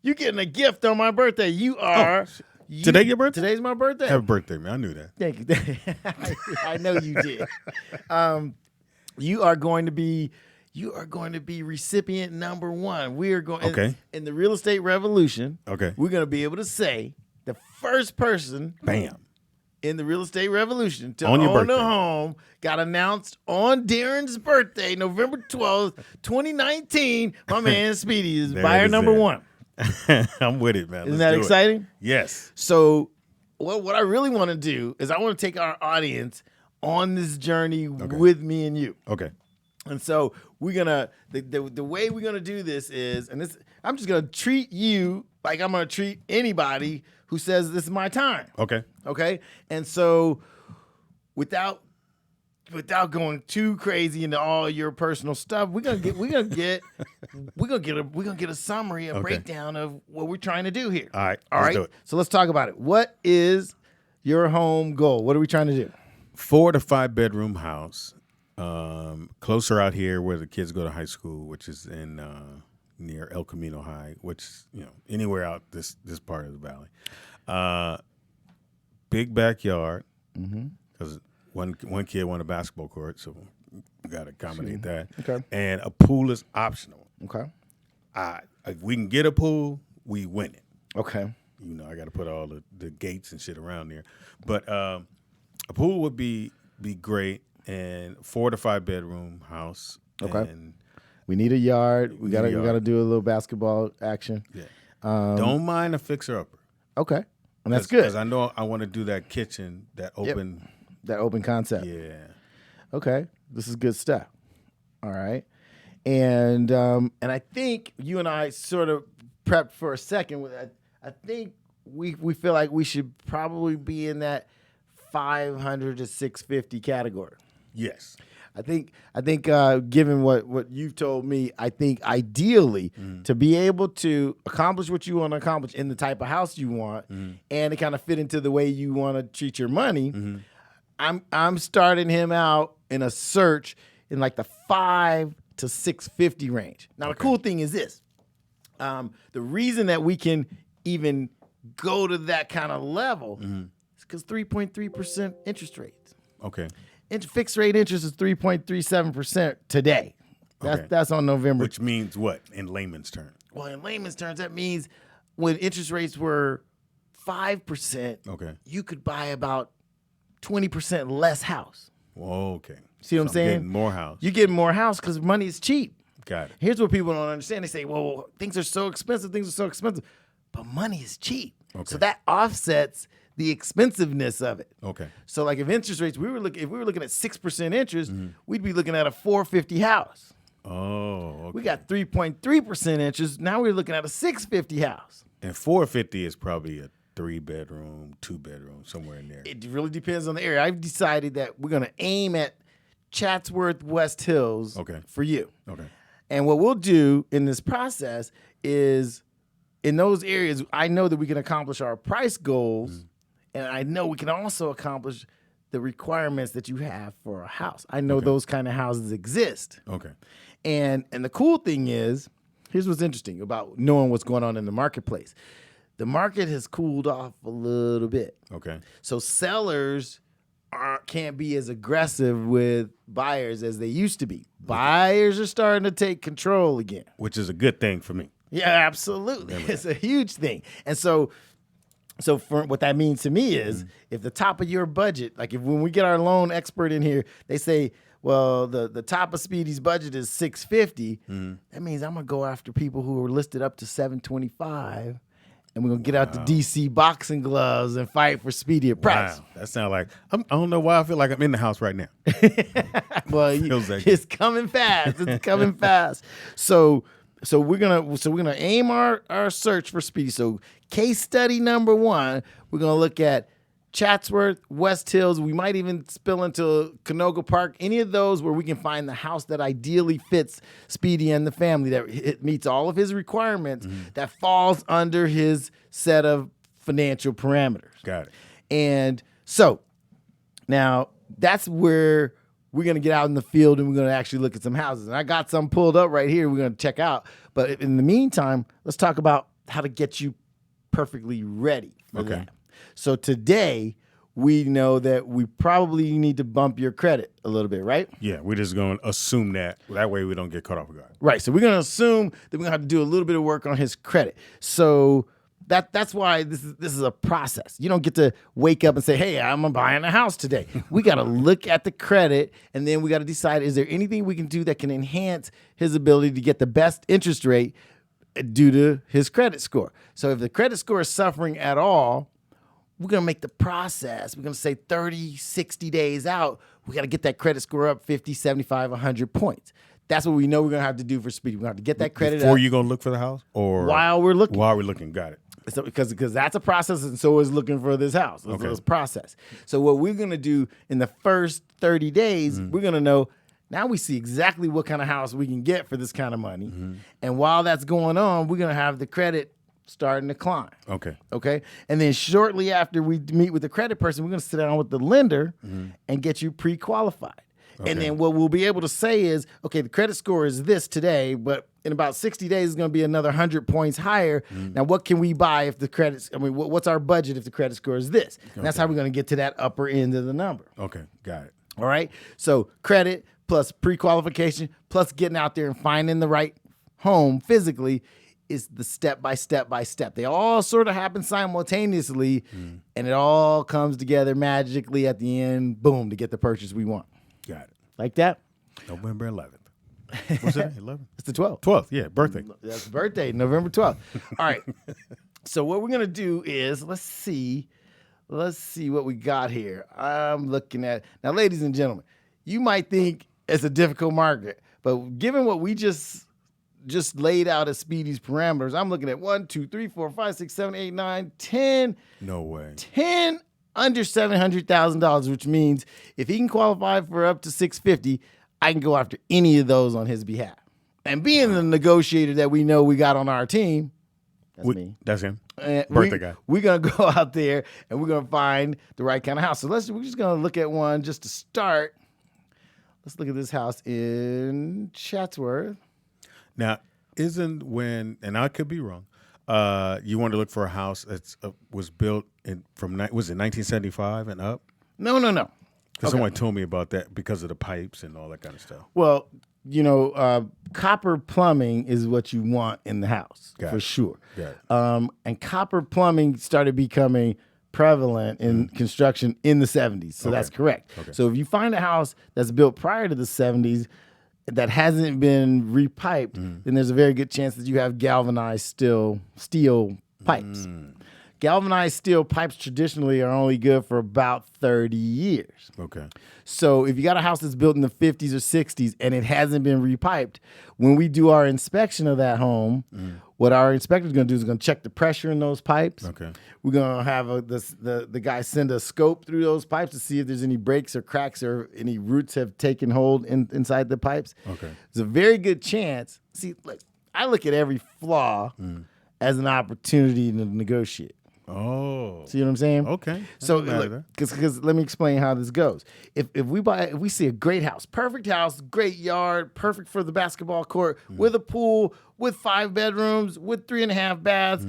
Speaker 1: getting a gift on my birthday. You are.
Speaker 3: Today your birthday?
Speaker 1: Today's my birthday.
Speaker 3: Happy birthday, man. I knew that.
Speaker 1: Thank you. I know you did. You are going to be recipient number one. We are going in the real estate revolution.
Speaker 3: Okay.
Speaker 1: We're going to be able to say the first person in the real estate revolution to own a home got announced on Daron's birthday, November 12th, 2019. My man Speedy is buyer number one.
Speaker 3: I'm with it, man.
Speaker 1: Isn't that exciting?
Speaker 3: Yes.
Speaker 1: So what I really want to do is I want to take our audience on this journey with me and you.
Speaker 3: Okay.
Speaker 1: And so we're gonna the way we're gonna do this is, and this I'm just gonna treat you like I'm gonna treat anybody who says this is my time.
Speaker 3: Okay.
Speaker 1: Okay. And so without going too crazy into all your personal stuff, we're gonna get a summary, a breakdown of what we're trying to do here.
Speaker 3: All right.
Speaker 1: All
Speaker 3: let's
Speaker 1: right.
Speaker 3: do it.
Speaker 1: So let's talk about it. What is your home goal? What are we trying to do?
Speaker 3: 4 to 5 bedroom house, closer out here where the kids go to high school, which is in near El Camino High, which anywhere out this part of the valley. Big backyard, because one kid wanted a basketball court, so we got to accommodate that.
Speaker 1: Okay.
Speaker 3: And a pool is optional.
Speaker 1: Okay.
Speaker 3: If we can get a pool, we win it.
Speaker 1: Okay.
Speaker 3: I got to put all the gates and shit around there, but a pool would be great, and 4 to 5 bedroom house.
Speaker 1: Okay.
Speaker 3: And
Speaker 1: we need a yard. We gotta do a little basketball action.
Speaker 3: yeah, don't mind a fixer upper.
Speaker 1: Okay. And that's good.
Speaker 3: Because I know I want to do that kitchen, that open.
Speaker 1: That open concept.
Speaker 3: Yeah.
Speaker 1: Okay. This is good stuff. All right. And I think you and I sort of prepped for a second with that. I think we feel like we should probably be in that 500 to 650 category.
Speaker 3: Yes.
Speaker 1: I think given what you've told me, I think ideally to be able to accomplish what you want to accomplish in the type of house you want and to kind of fit into the way you want to treat your money, I'm starting him out in a search in like the 5 to 650 range. Now the cool thing is this. The reason that we can even go to that kind of level is because 3.3% interest rates.
Speaker 3: Okay.
Speaker 1: Fixed rate interest is 3.37% today. That's on November.
Speaker 3: Which means what in layman's terms?
Speaker 1: Well, in layman's terms, that means when interest rates were 5%, you could buy about 20% less house.
Speaker 3: Whoa, okay.
Speaker 1: See what I'm saying?
Speaker 3: Getting more house.
Speaker 1: You're getting more house because money is cheap.
Speaker 3: Got it.
Speaker 1: Here's what people don't understand. They say, well, things are so expensive. But money is cheap.
Speaker 3: Okay.
Speaker 1: So that offsets the expensiveness of it.
Speaker 3: Okay.
Speaker 1: So like if interest rates, if we were looking at 6% interest, we'd be looking at a 450 house.
Speaker 3: Oh, okay.
Speaker 1: We got 3.3% interest. Now we're looking at a 650 house.
Speaker 3: And 450 is probably a 3-bedroom, 2-bedroom, somewhere in there.
Speaker 1: It really depends on the area. I've decided that we're going to aim at Chatsworth, West Hills for you.
Speaker 3: Okay.
Speaker 1: And what we'll do in this process is in those areas, I know that we can accomplish our price goals, and I know we can also accomplish the requirements that you have for a house. I know those kind of houses exist.
Speaker 3: Okay.
Speaker 1: And the cool thing is, here's what's interesting about knowing what's going on in the marketplace. The market has cooled off a little bit.
Speaker 3: Okay.
Speaker 1: So sellers can't be as aggressive with buyers as they used to be. Buyers are starting to take control again.
Speaker 3: Which is a good thing for me.
Speaker 1: Yeah, absolutely. It's a huge thing. And so for what that means to me is if the top of your budget, like when we get our loan expert in here, they say, well, the top of Speedy's budget is $650. That means I'm going to go after people who are listed up to $725. And we're going to get out the DC boxing gloves and fight for speedier price.
Speaker 3: Wow. That sounds like, I don't know why I feel like I'm in the house right now.
Speaker 1: Well, it's coming fast. It's coming fast. So we're gonna aim our search for Speedy. So case study number 1, we're gonna look at Chatsworth, West Hills. We might even spill into Canoga Park. Any of those where we can find the house that ideally fits Speedy and the family, that it meets all of his requirements, that falls under his set of financial parameters.
Speaker 3: Got it.
Speaker 1: And so now that's where we're going to get out in the field and we're going to actually look at some houses. And I got some pulled up right here we're going to check out. But in the meantime, let's talk about how to get you perfectly ready for that. So today, we know that we probably need to bump your credit a little bit, right?
Speaker 3: Yeah, we're just going to assume that. That way we don't get caught off guard.
Speaker 1: Right. So we're going to assume that we're going to have to do a little bit of work on his credit. So that's why this is a process. You don't get to wake up and say, hey, I'm buying a house today. We got to look at the credit, and then we got to decide, is there anything we can do that can enhance his ability to get the best interest rate, due to his credit score. So if the credit score is suffering at all, we're going to make the process, we're going to say 30, 60 days out, we got to get that credit score up 50, 75, 100 points. That's what we know we're going to have to do for speed. We're going to have to get that credit
Speaker 3: Before
Speaker 1: up.
Speaker 3: you go look for the house? Or
Speaker 1: while we're looking.
Speaker 3: While we're looking, got it.
Speaker 1: So, because that's a process, and so is looking for this house. It's a process. So what we're going to do in the first 30 days, we're going to know, now we see exactly what kind of house we can get for this kind of money. And while that's going on, we're going to have the credit starting to climb. Okay. And then shortly after we meet with the credit person, we're going to sit down with the lender and get you pre-qualified. And then what we'll be able to say is, okay, the credit score is this today, but in about 60 days, it's going to be another 100 points higher. Now, what can we buy if the credit, what's our budget if the credit score is this? And that's how we're going to get to that upper end of the number.
Speaker 3: Okay, got it.
Speaker 1: All right. So credit plus pre-qualification plus getting out there and finding the right home physically is the step by step by step. They all sort of happen simultaneously, and it all comes together magically at the end, boom, to get the purchase we want.
Speaker 3: Got it.
Speaker 1: Like that?
Speaker 3: November 11th. What's it? 11th?
Speaker 1: It's the 12th.
Speaker 3: 12th, yeah, birthday.
Speaker 1: That's birthday, November 12th. All right. So what we're going to do is, let's see what we got here. I'm looking at, now, ladies and gentlemen, you might think it's a difficult market, but given what we just laid out as Speedy's parameters, I'm looking at 1, 2, 3, 4, 5, 6, 7, 8, 9, 10.
Speaker 3: No way.
Speaker 1: 10 under $700,000, which means if he can qualify for up to $650,000, I can go after any of those on his behalf. And being the negotiator that we know we got on our team, that's me.
Speaker 3: That's him.
Speaker 1: Birthday guy. We're going to go out there and we're going to find the right kind of house. So we're just going to look at one just to start. Let's look at this house in Chatsworth.
Speaker 3: Now, and I could be wrong, you want to look for a house that was built was it 1975 and up?
Speaker 1: No.
Speaker 3: Because someone told me about that because of the pipes and all that kind of stuff.
Speaker 1: Well, copper plumbing is what you want in the house for sure.
Speaker 3: Got it.
Speaker 1: And copper plumbing started becoming prevalent in construction in the 70s. So that's correct. Okay. So if you find a house that's built prior to the 70s that hasn't been repiped, then there's a very good chance that you have galvanized steel pipes. Galvanized steel pipes traditionally are only good for about 30 years.
Speaker 3: Okay.
Speaker 1: So if you got a house that's built in the 50s or 60s and it hasn't been repiped, when we do our inspection of that home, what our inspector is going to do is going to check the pressure in those pipes.
Speaker 3: Okay.
Speaker 1: We're going to have the guy send a scope through those pipes to see if there's any breaks or cracks or any roots have taken hold inside the pipes.
Speaker 3: Okay.
Speaker 1: There's a very good chance. See, look, I look at every flaw as an opportunity to negotiate.
Speaker 3: Oh,
Speaker 1: see what I'm saying?
Speaker 3: Okay.
Speaker 1: So, because let me explain how this goes. If we see a great house, perfect house, great yard, perfect for the basketball court, with a pool, with 5 bedrooms, with 3.5 baths,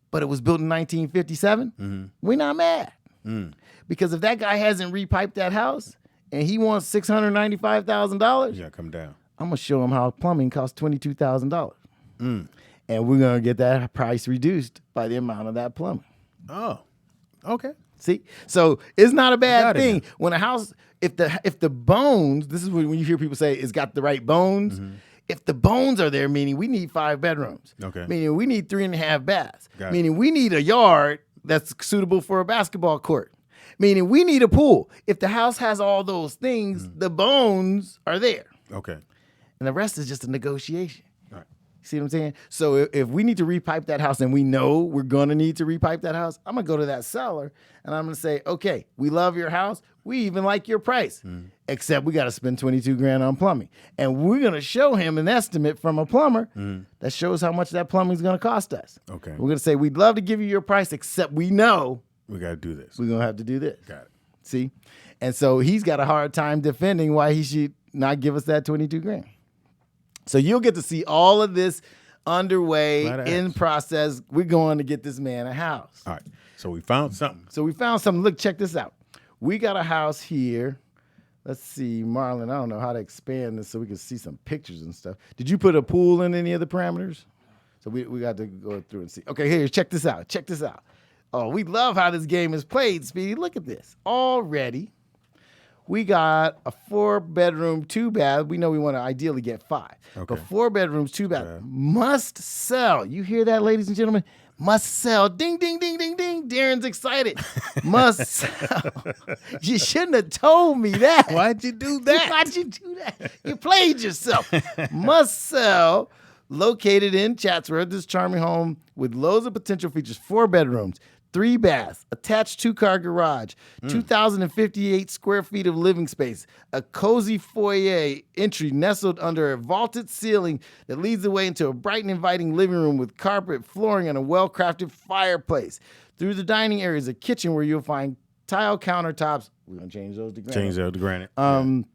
Speaker 1: but it was built in 1957, we're not mad. Because if that guy hasn't repiped that house and he wants $695,000,
Speaker 3: yeah, come down.
Speaker 1: I'm gonna show him how plumbing costs $22,000. And we're going to get that price reduced by the amount of that plumbing.
Speaker 3: Oh, okay.
Speaker 1: See? So it's not a bad thing. When a house, if the bones, this is when you hear people say it's got the right bones. If the bones are there, meaning we need 5 bedrooms.
Speaker 3: Okay.
Speaker 1: Meaning we need 3.5 baths. Meaning we need a yard that's suitable for a basketball court. Meaning we need a pool. If the house has all those things, the bones are there.
Speaker 3: Okay.
Speaker 1: And the rest is just a negotiation. See what I'm saying? So if we need to repipe that house and we know we're going to need to repipe that house, I'm going to go to that seller and I'm going to say, okay, we love your house. We even like your price, except we got to spend $22,000 on plumbing. And we're going to show him an estimate from a plumber that shows how much that plumbing is going to cost us.
Speaker 3: Okay.
Speaker 1: We're going to say, we'd love to give you your price, except we know
Speaker 3: we got to do this.
Speaker 1: We're going to have to do this.
Speaker 3: Got it.
Speaker 1: See? And so he's got a hard time defending why he should not give us that $22,000. So you'll get to see all of this underway, in process. We're going to get this man a house.
Speaker 3: All right. So we found something.
Speaker 1: Look, check this out. We got a house here. Let's see, Marlon, I don't know how to expand this so we can see some pictures and stuff. Did you put a pool in any of the parameters? So we got to go through and see. Okay, here, check this out. Oh, we love how this game is played, Speedy. Look at this. Already, we got a 4-bedroom, 2-bath. We know we want to ideally get 5.
Speaker 3: Okay.
Speaker 1: But 4 bedrooms, 2 baths must sell. You hear that, ladies and gentlemen? Must sell. Ding, ding, ding, ding, ding. Darren's excited. Must sell. You shouldn't have told me that.
Speaker 3: Why'd you do that?
Speaker 1: Why'd you do that? You played yourself. Must sell. Located in Chatsworth, this charming home with loads of potential features. 4 bedrooms, 3 baths, attached 2-car garage, 2,058 square feet of living space, a cozy foyer entry nestled under a vaulted ceiling that leads the way into a bright and inviting living room with carpet, flooring, and a well-crafted fireplace. Through the dining area is a kitchen where you'll find tile countertops. We're going to change those to granite.
Speaker 3: Change that to granite.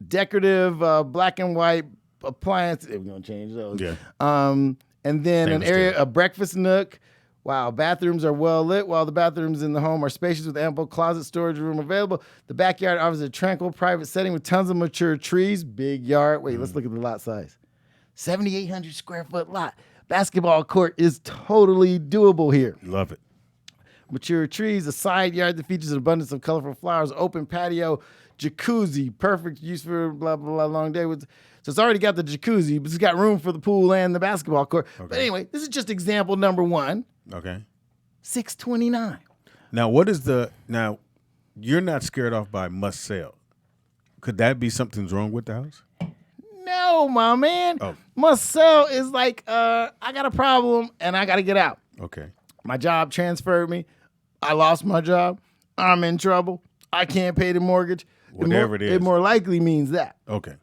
Speaker 1: Decorative black and white appliances. We're going to change those.
Speaker 3: Yeah.
Speaker 1: And then
Speaker 3: Same
Speaker 1: an area,
Speaker 3: mistake.
Speaker 1: a breakfast nook. Wow, bathrooms are well lit, while the bathrooms in the home are spacious with ample closet storage room available. The backyard offers a tranquil, private setting with tons of mature trees. Big yard. Wait, let's look at the lot size. 7,800 square foot lot. Basketball court is totally doable here.
Speaker 3: Love it.
Speaker 1: Mature trees, a side yard that features an abundance of colorful flowers, open patio, jacuzzi, perfect use for blah, blah, blah, long day. So it's already got the jacuzzi, but it's got room for the pool and the basketball court.
Speaker 3: Okay.
Speaker 1: But anyway, this is just example number 1,
Speaker 3: Okay.
Speaker 1: $629.
Speaker 3: Now, now, you're not scared off by must sell. Could that be something's wrong with the house?
Speaker 1: No, my man.
Speaker 3: Oh.
Speaker 1: Must sell is like, I got a problem and I got to get out.
Speaker 3: Okay.
Speaker 1: My job transferred me. I lost my job. I'm in trouble. I can't pay the mortgage.
Speaker 3: Whatever it is.
Speaker 1: It more likely means that.
Speaker 3: Okay.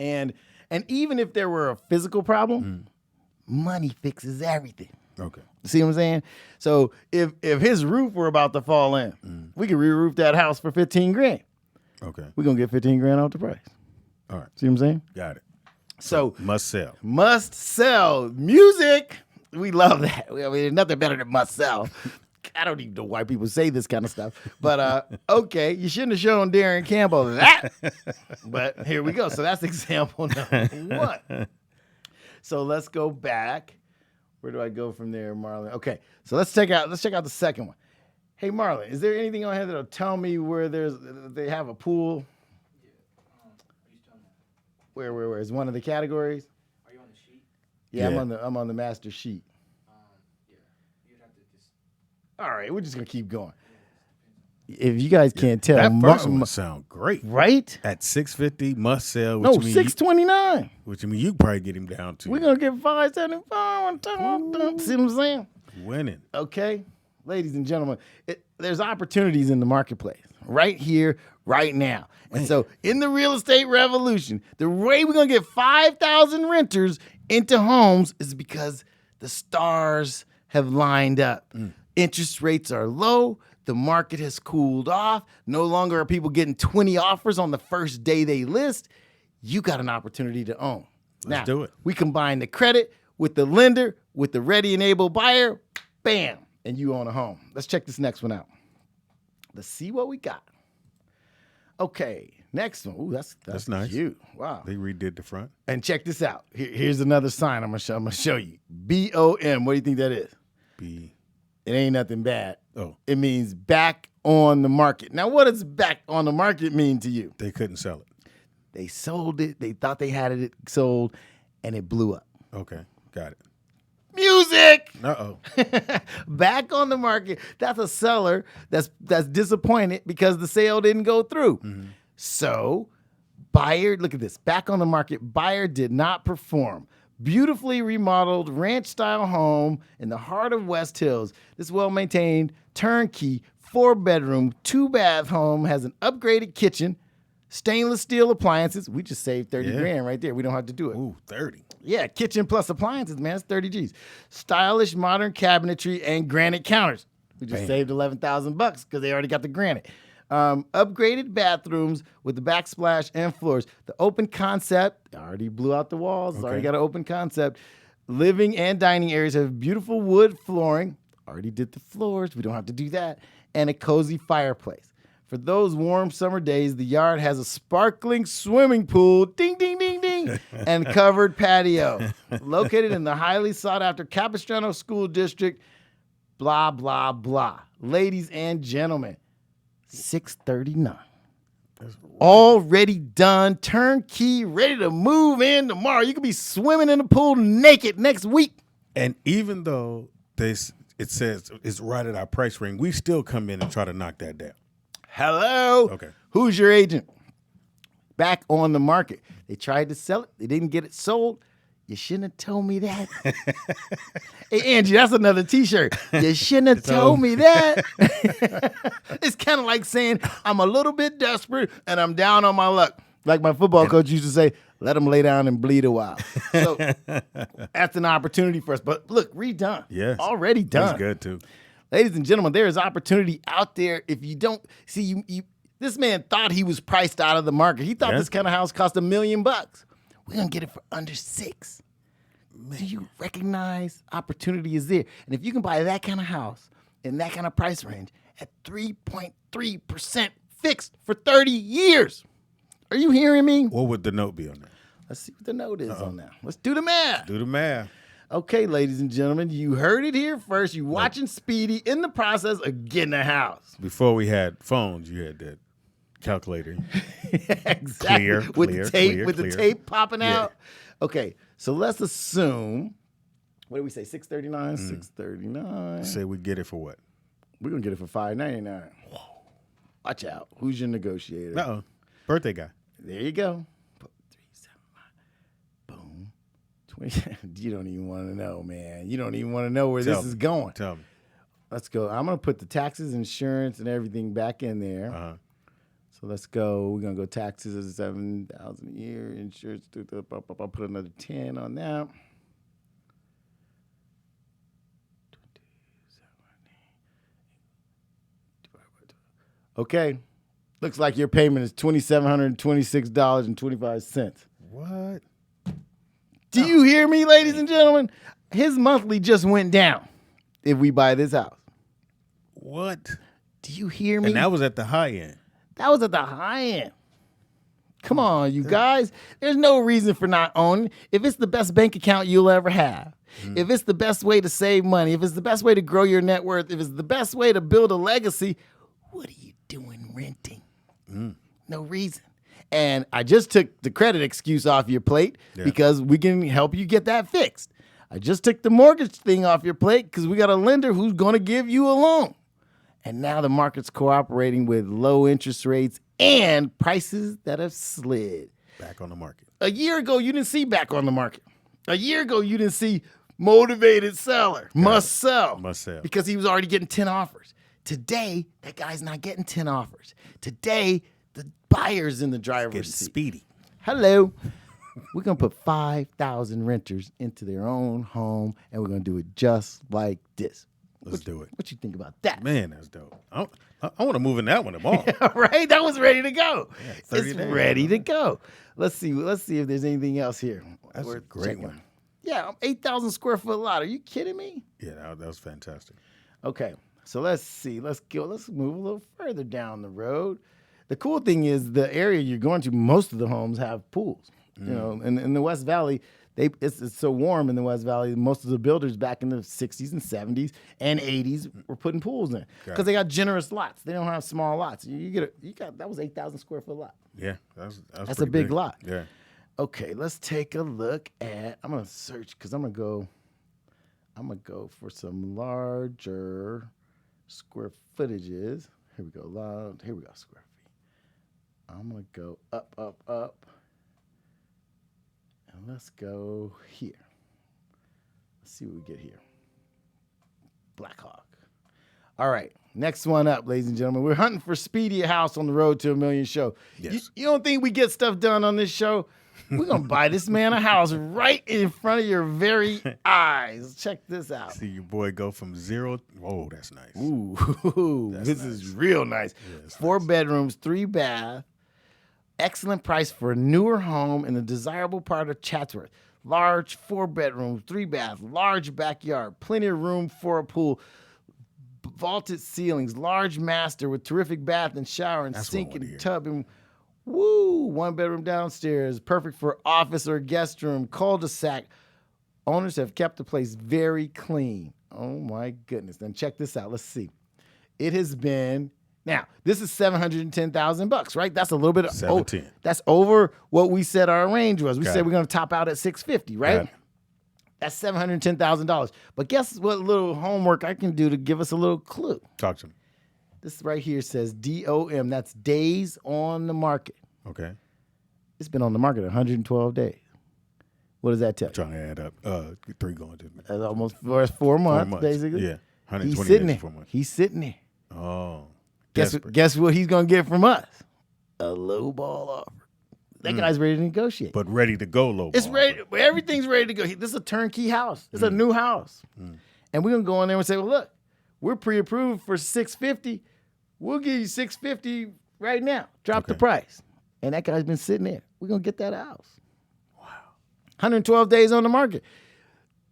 Speaker 1: And even if there were a physical problem, money fixes everything.
Speaker 3: Okay.
Speaker 1: See what I'm saying? So if his roof were about to fall in, we could re-roof that house for 15 grand.
Speaker 3: Okay.
Speaker 1: We're gonna get 15 grand off the price.
Speaker 3: All right.
Speaker 1: See what I'm saying?
Speaker 3: Got it.
Speaker 1: So
Speaker 3: Must sell.
Speaker 1: must sell music. We love that. I mean, there's nothing better than must sell. I don't even know why people say this kind of stuff. But okay, you shouldn't have shown Daron Campbell that. But here we go. So that's example number 1. So let's go back. Where do I go from there, Marlon? Okay, so let's check out the second one. Hey, Marlon, is there anything on here that'll tell me where they have a pool? Where is one of the categories?
Speaker 4: Are you on the sheet?
Speaker 1: Yeah,
Speaker 3: Yeah.
Speaker 1: I'm on the master sheet.
Speaker 4: Yeah. You'd have to just.
Speaker 1: All right, we're just gonna keep going. If you guys can't tell,
Speaker 3: That first one sound great.
Speaker 1: right?
Speaker 3: At $650 must sell.
Speaker 1: No, $629.
Speaker 3: Which I mean, you probably get him down to
Speaker 1: We're gonna get $575. See what I'm saying?
Speaker 3: winning.
Speaker 1: Okay, ladies and gentlemen, there's opportunities in the marketplace right here, right now. And so in the real estate revolution, the way we're going to get 5,000 renters into homes is because the stars have lined up. Interest rates are low. The market has cooled off. No longer are people getting 20 offers on the first day they list. You got an opportunity to own.
Speaker 3: Let's do it.
Speaker 1: We combine the credit with the lender, with the ready and able buyer, bam, and you own a home. Let's check this next one out. Let's see what we got. Okay, next one. Ooh, that's
Speaker 3: nice.
Speaker 1: cute. Wow.
Speaker 3: They redid the front.
Speaker 1: And check this out. Here's another sign I'm gonna show you. BOM. What do you think that is?
Speaker 3: B.
Speaker 1: It ain't nothing bad.
Speaker 3: Oh,
Speaker 1: It means back on the market. Now, what does back on the market mean to you?
Speaker 3: they couldn't sell it.
Speaker 1: They sold it. They thought they had it sold, and it blew up.
Speaker 3: Okay, got it.
Speaker 1: Music.
Speaker 3: Uh-oh.
Speaker 1: Back on the market. That's a seller that's disappointed because the sale didn't go through. So, buyer, look at this. Back on the market, buyer did not perform. Beautifully remodeled ranch-style home in the heart of West Hills. This well-maintained, turnkey, 4-bedroom, 2-bath home has an upgraded kitchen, stainless steel appliances. We just saved 30 grand right there. We don't have to do it.
Speaker 3: Ooh, 30.
Speaker 1: Yeah, kitchen plus appliances, man. It's 30 G's. Stylish modern cabinetry and granite counters. We just saved $11,000 because they already got the granite. Upgraded bathrooms with the backsplash and floors. The open concept already blew out the walls. It's already got an open concept. Living and dining areas have beautiful wood flooring. Already did the floors. We don't have to do that. And a cozy fireplace. For those warm summer days, the yard has a sparkling swimming pool, ding, ding, ding, ding, and covered patio. Located in the highly sought-after Capistrano School District, blah, blah, blah. Ladies and gentlemen, $639. Already done, turnkey, ready to move in tomorrow. You could be swimming in the pool naked next week.
Speaker 3: And even though it says it's right at our price range, we still come in and try to knock that down.
Speaker 1: Hello.
Speaker 3: Okay.
Speaker 1: Who's your agent? Back on the market. They tried to sell it. They didn't get it sold. You shouldn't have told me that. Hey, Angie, that's another T-shirt. You shouldn't have told me that. It's kind of like saying I'm a little bit desperate and I'm down on my luck. Like my football coach used to say, let them lay down and bleed a while. So that's an opportunity for us. But look, redone.
Speaker 3: Yes.
Speaker 1: Already done.
Speaker 3: That's good, too.
Speaker 1: Ladies and gentlemen, there is opportunity out there. If you don't see, you this man thought he was priced out of the market. He thought this kind of house cost $1 million. We're gonna get it for under $6 million. Do you recognize opportunity is there? And if you can buy that kind of house in that kind of price range at 3.3% fixed for 30 years, are you hearing me?
Speaker 3: What would the note be on that?
Speaker 1: Let's see what the note is on that. Let's do the math.
Speaker 3: Do the math.
Speaker 1: Okay, ladies and gentlemen, you heard it here first. You watching Speedy in the process of getting a house.
Speaker 3: Before we had phones, you had that calculator.
Speaker 1: Exactly. With the tape popping
Speaker 3: Yeah.
Speaker 1: out. Okay, so let's assume, what did we say, 639? 639.
Speaker 3: Say we get it for what?
Speaker 1: We're going to get it for $599. Watch out. Who's your negotiator?
Speaker 3: Uh-oh. Birthday guy.
Speaker 1: There you go. 379. Boom. 20. You don't even want to know, man. You don't even want to know where this is going.
Speaker 3: Tell me.
Speaker 1: Let's go. I'm going to put the taxes, insurance, and everything back in there.
Speaker 3: Uh-huh.
Speaker 1: So let's go. We're going to go taxes of $7,000 a year. Insurance, I'll put another 10 on that. Okay. Looks like your payment is $2,726.25.
Speaker 3: What?
Speaker 1: Do you hear me, ladies and gentlemen? His monthly just went down if we buy this house.
Speaker 3: What?
Speaker 1: Do you hear me?
Speaker 3: And that was at the high end.
Speaker 1: That was at the high end. Come on, you guys. There's no reason for not owning. If it's the best bank account you'll ever have, if it's the best way to save money, if it's the best way to grow your net worth, if it's the best way to build a legacy, what are you doing renting? No reason. And I just took the credit excuse off your plate because we can help you get that fixed. I just took the mortgage thing off your plate because we got a lender who's going to give you a loan. And now the market's cooperating with low interest rates and prices that have slid.
Speaker 3: Back on the market.
Speaker 1: A year ago, you didn't see back on the market. A year ago, you didn't see motivated seller, must sell.
Speaker 3: Must sell.
Speaker 1: Because he was already getting 10 offers. Today, that guy's not getting 10 offers. Today, the buyer's in the driver's
Speaker 3: Getting
Speaker 1: seat.
Speaker 3: speedy.
Speaker 1: Hello. We're going to put 5,000 renters into their own home, and we're going to do it just like this.
Speaker 3: Let's do it.
Speaker 1: What you think about that?
Speaker 3: Man, that's dope. I want to move in that one tomorrow.
Speaker 1: Right? That was ready to go.
Speaker 3: 30
Speaker 1: it's
Speaker 3: days.
Speaker 1: ready to go. Let's see if there's anything else here.
Speaker 3: That's a
Speaker 1: Worth
Speaker 3: great
Speaker 1: checking.
Speaker 3: one.
Speaker 1: Yeah, 8,000 square foot lot. Are you kidding me?
Speaker 3: Yeah, that was fantastic.
Speaker 1: Okay, so let's see. Let's move a little further down the road. The cool thing is the area you're going to, most of the homes have pools. You know, in the West Valley, it's so warm in the West Valley. Most of the builders back in the 60s and 70s and 80s were putting pools in because they got generous lots. They don't have small lots. You got that was 8,000 square foot lot.
Speaker 3: Yeah, that's
Speaker 1: That's a big lot.
Speaker 3: Yeah.
Speaker 1: Okay, let's take a look at. I'm gonna search because I'm gonna go for some larger square footages. Here we go. Here we go. Square feet. I'm gonna go up, and let's go here. Let's see what we get here. Blackhawk. All right, next one up, ladies and gentlemen. We're hunting for Speedy House on the Road to $1 Million show.
Speaker 3: Yes.
Speaker 1: You don't think we get stuff done on this show? We're going to buy this man a house right in front of your very eyes. Check this out.
Speaker 3: See your boy go from 0. Whoa, that's nice.
Speaker 1: Ooh, this is real nice.
Speaker 3: Yeah,
Speaker 1: 4 bedrooms, 3 bath. Excellent price for a newer home in the desirable part of Chatsworth. Large 4 bedrooms, 3 bath, large backyard, plenty of room for a pool, vaulted ceilings, large master with terrific bath and shower and
Speaker 3: That's
Speaker 1: sink
Speaker 3: what I wanna
Speaker 1: and
Speaker 3: hear.
Speaker 1: tub and 1 bedroom downstairs, perfect for office or guest room, cul-de-sac. Owners have kept the place very clean. Oh my goodness. Then check this out. Let's see. It has been, now this is $710,000, right? That's a little bit of
Speaker 3: 710.
Speaker 1: that's over what we said our range was. We
Speaker 3: Got
Speaker 1: said
Speaker 3: it.
Speaker 1: we're going to top out at $650, right?
Speaker 3: Got it.
Speaker 1: That's $710,000. But guess what little homework I can do to give us a little clue?
Speaker 3: Talk to me.
Speaker 1: This right here says DOM. That's days on the market.
Speaker 3: Okay.
Speaker 1: It's been on the market 112 days. What does that tell you?
Speaker 3: Trying to add up. 3 going to
Speaker 1: That's almost 4 months, basically.
Speaker 3: Yeah. 120
Speaker 1: He's sitting
Speaker 3: days,
Speaker 1: there.
Speaker 3: 4 months.
Speaker 1: He's sitting there.
Speaker 3: Oh.
Speaker 1: Guess what he's going to get from us? A low ball offer. That guy's ready to negotiate.
Speaker 3: But ready to go low.
Speaker 1: It's
Speaker 3: ball.
Speaker 1: ready. Everything's ready to go. This is a turnkey house. It's a new house. And we're going to go in there and say, well, look, we're pre-approved for $650. We'll give you $650 right now. Drop the price. And that guy's been sitting there. We're going to get that house. Wow. 112 days on the market.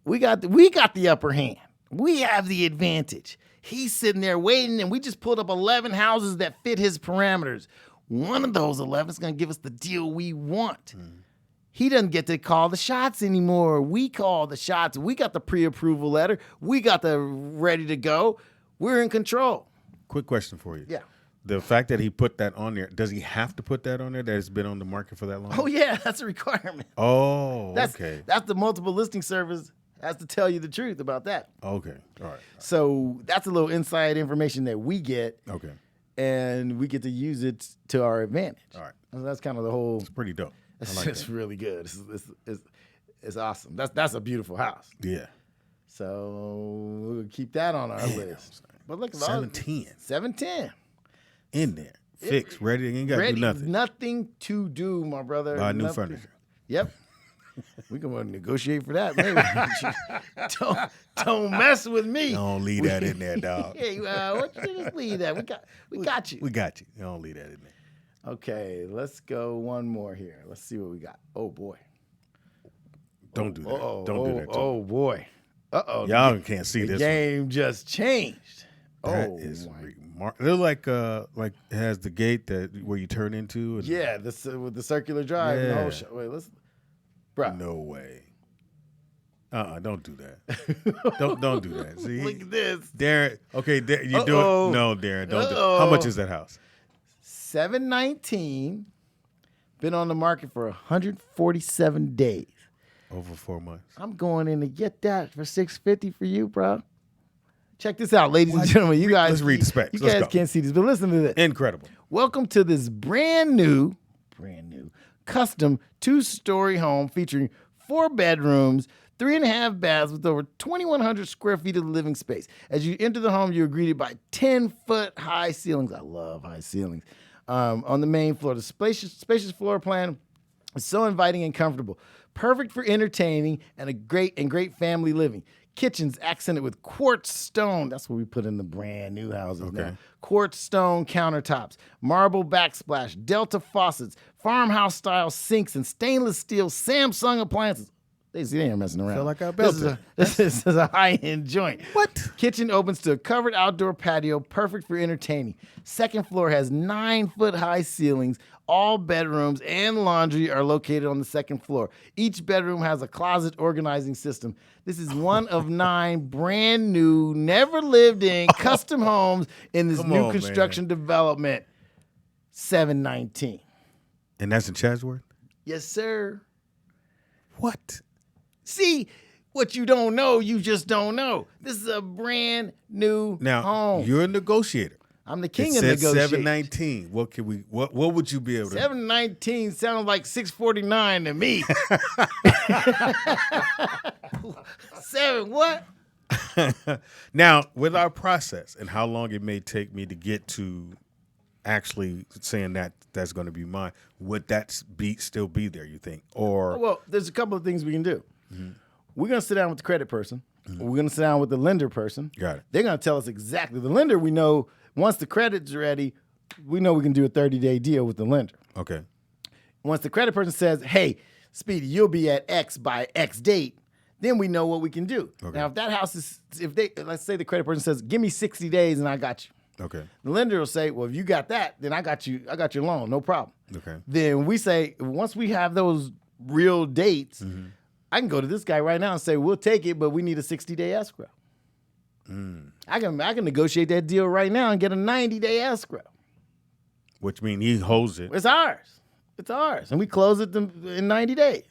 Speaker 1: We got the upper hand. We have the advantage. He's sitting there waiting, and we just pulled up 11 houses that fit his parameters. One of those 11 is going to give us the deal we want. He doesn't get to call the shots anymore. We call the shots. We got the pre-approval letter. We got the ready to go. We're in control.
Speaker 3: Quick question for you.
Speaker 1: Yeah.
Speaker 3: The fact that he put that on there, does he have to put that on there that it's been on the market for that long?
Speaker 1: Oh, yeah, that's a requirement.
Speaker 3: Oh,
Speaker 1: That's the multiple listing service has to tell you the truth about that.
Speaker 3: Okay. All right.
Speaker 1: So that's a little inside information that we get.
Speaker 3: Okay.
Speaker 1: And we get to use it to our advantage.
Speaker 3: All right.
Speaker 1: And that's kind of the whole.
Speaker 3: It's pretty dope. I like
Speaker 1: It's
Speaker 3: that.
Speaker 1: really good. It's awesome. That's a beautiful house.
Speaker 3: Yeah.
Speaker 1: So we'll keep that on our list. But look,
Speaker 3: 710
Speaker 1: 710.
Speaker 3: in there, fixed, ready. Ain't got to
Speaker 1: Ready.
Speaker 3: do nothing.
Speaker 1: Nothing to do, my brother.
Speaker 3: Buy new
Speaker 1: Nothing.
Speaker 3: furniture.
Speaker 1: Yep. We can negotiate for that, maybe. don't mess with me.
Speaker 3: Don't leave that in there, dog.
Speaker 1: Hey, what you just leave that? We got you.
Speaker 3: We got you. Don't leave that in there.
Speaker 1: Okay, let's go one more here. Let's see what we got. Oh boy.
Speaker 3: Don't do that.
Speaker 1: Uh-oh.
Speaker 3: Don't do that. To
Speaker 1: Oh boy. Uh-oh.
Speaker 3: Y'all can't see
Speaker 1: The
Speaker 3: this.
Speaker 1: game just changed.
Speaker 3: That
Speaker 1: oh
Speaker 3: is
Speaker 1: my.
Speaker 3: they're like it has the gate that where you turn into. And
Speaker 1: Yeah, this with the circular drive and the whole
Speaker 3: Yeah.
Speaker 1: show. Wait, let's bro.
Speaker 3: No way. Don't do that. don't do that. See,
Speaker 1: Look at this.
Speaker 3: Darren. Okay, you do
Speaker 1: Uh-oh.
Speaker 3: it. No, Darren, don't do it.
Speaker 1: Uh-oh.
Speaker 3: How much is that house?
Speaker 1: 719. Been on the market for 147 days.
Speaker 3: Over 4 months.
Speaker 1: I'm going in to get that for $650 for you, bro. Check this out, ladies and gentlemen. You guys,
Speaker 3: Let's read the specs.
Speaker 1: You
Speaker 3: Let's
Speaker 1: guys
Speaker 3: go.
Speaker 1: can't see this, but listen to this.
Speaker 3: Incredible.
Speaker 1: Welcome to this brand new, custom 2-story home featuring 4 bedrooms, 3.5 baths with over 2,100 square feet of living space. As you enter the home, you're greeted by 10-foot high ceilings. I love high ceilings. On the main floor, the spacious floor plan is so inviting and comfortable. Perfect for entertaining and great family living. Kitchens accented with quartz stone. That's what we put in the brand new houses now. Quartz stone countertops, marble backsplash, Delta faucets, farmhouse style sinks, and stainless steel Samsung appliances. They ain't messing around.
Speaker 3: Feel like I built it.
Speaker 1: This is a high-end joint. What? Kitchen opens to a covered outdoor patio, perfect for entertaining. Second floor has 9-foot high ceilings. All bedrooms and laundry are located on the second floor. Each bedroom has a closet organizing system. This is one of 9 brand new, never lived in custom homes in this
Speaker 3: Come
Speaker 1: new
Speaker 3: on,
Speaker 1: construction development. 719.
Speaker 3: And that's in Chatsworth?
Speaker 1: Yes, sir.
Speaker 3: What?
Speaker 1: See, what you don't know, you just don't know. This is a brand new
Speaker 3: Now,
Speaker 1: home.
Speaker 3: you're a negotiator.
Speaker 1: I'm the king
Speaker 3: It
Speaker 1: of
Speaker 3: said
Speaker 1: negotiation.
Speaker 3: 719. What would you be able to
Speaker 1: 719 sounds like 649 to me. 7 what?
Speaker 3: Now, with our process and how long it may take me to get to actually saying that that's going to be mine, would that still be there, you think? Or
Speaker 1: Well, there's a couple of things we can do. We're going to sit down with the credit person. We're going to sit down with the lender person.
Speaker 3: Got it.
Speaker 1: They're going to tell us exactly. The lender, we know, once the credit's ready, we know we can do a 30-day deal with the lender.
Speaker 3: Okay.
Speaker 1: Once the credit person says, hey, Speedy, you'll be at X by X date, then we know what we can do.
Speaker 3: Okay.
Speaker 1: Now, if that house is, let's say the credit person says, give me 60 days and I got you.
Speaker 3: Okay.
Speaker 1: The lender will say, well, if you got that, then I got your loan, no problem.
Speaker 3: Okay.
Speaker 1: Then we say, once we have those real dates, I can go to this guy right now and say, we'll take it, but we need a 60-day escrow. I can negotiate that deal right now and get a 90-day escrow.
Speaker 3: Which means he holds it.
Speaker 1: It's ours. It's ours. And we close it in 90 days.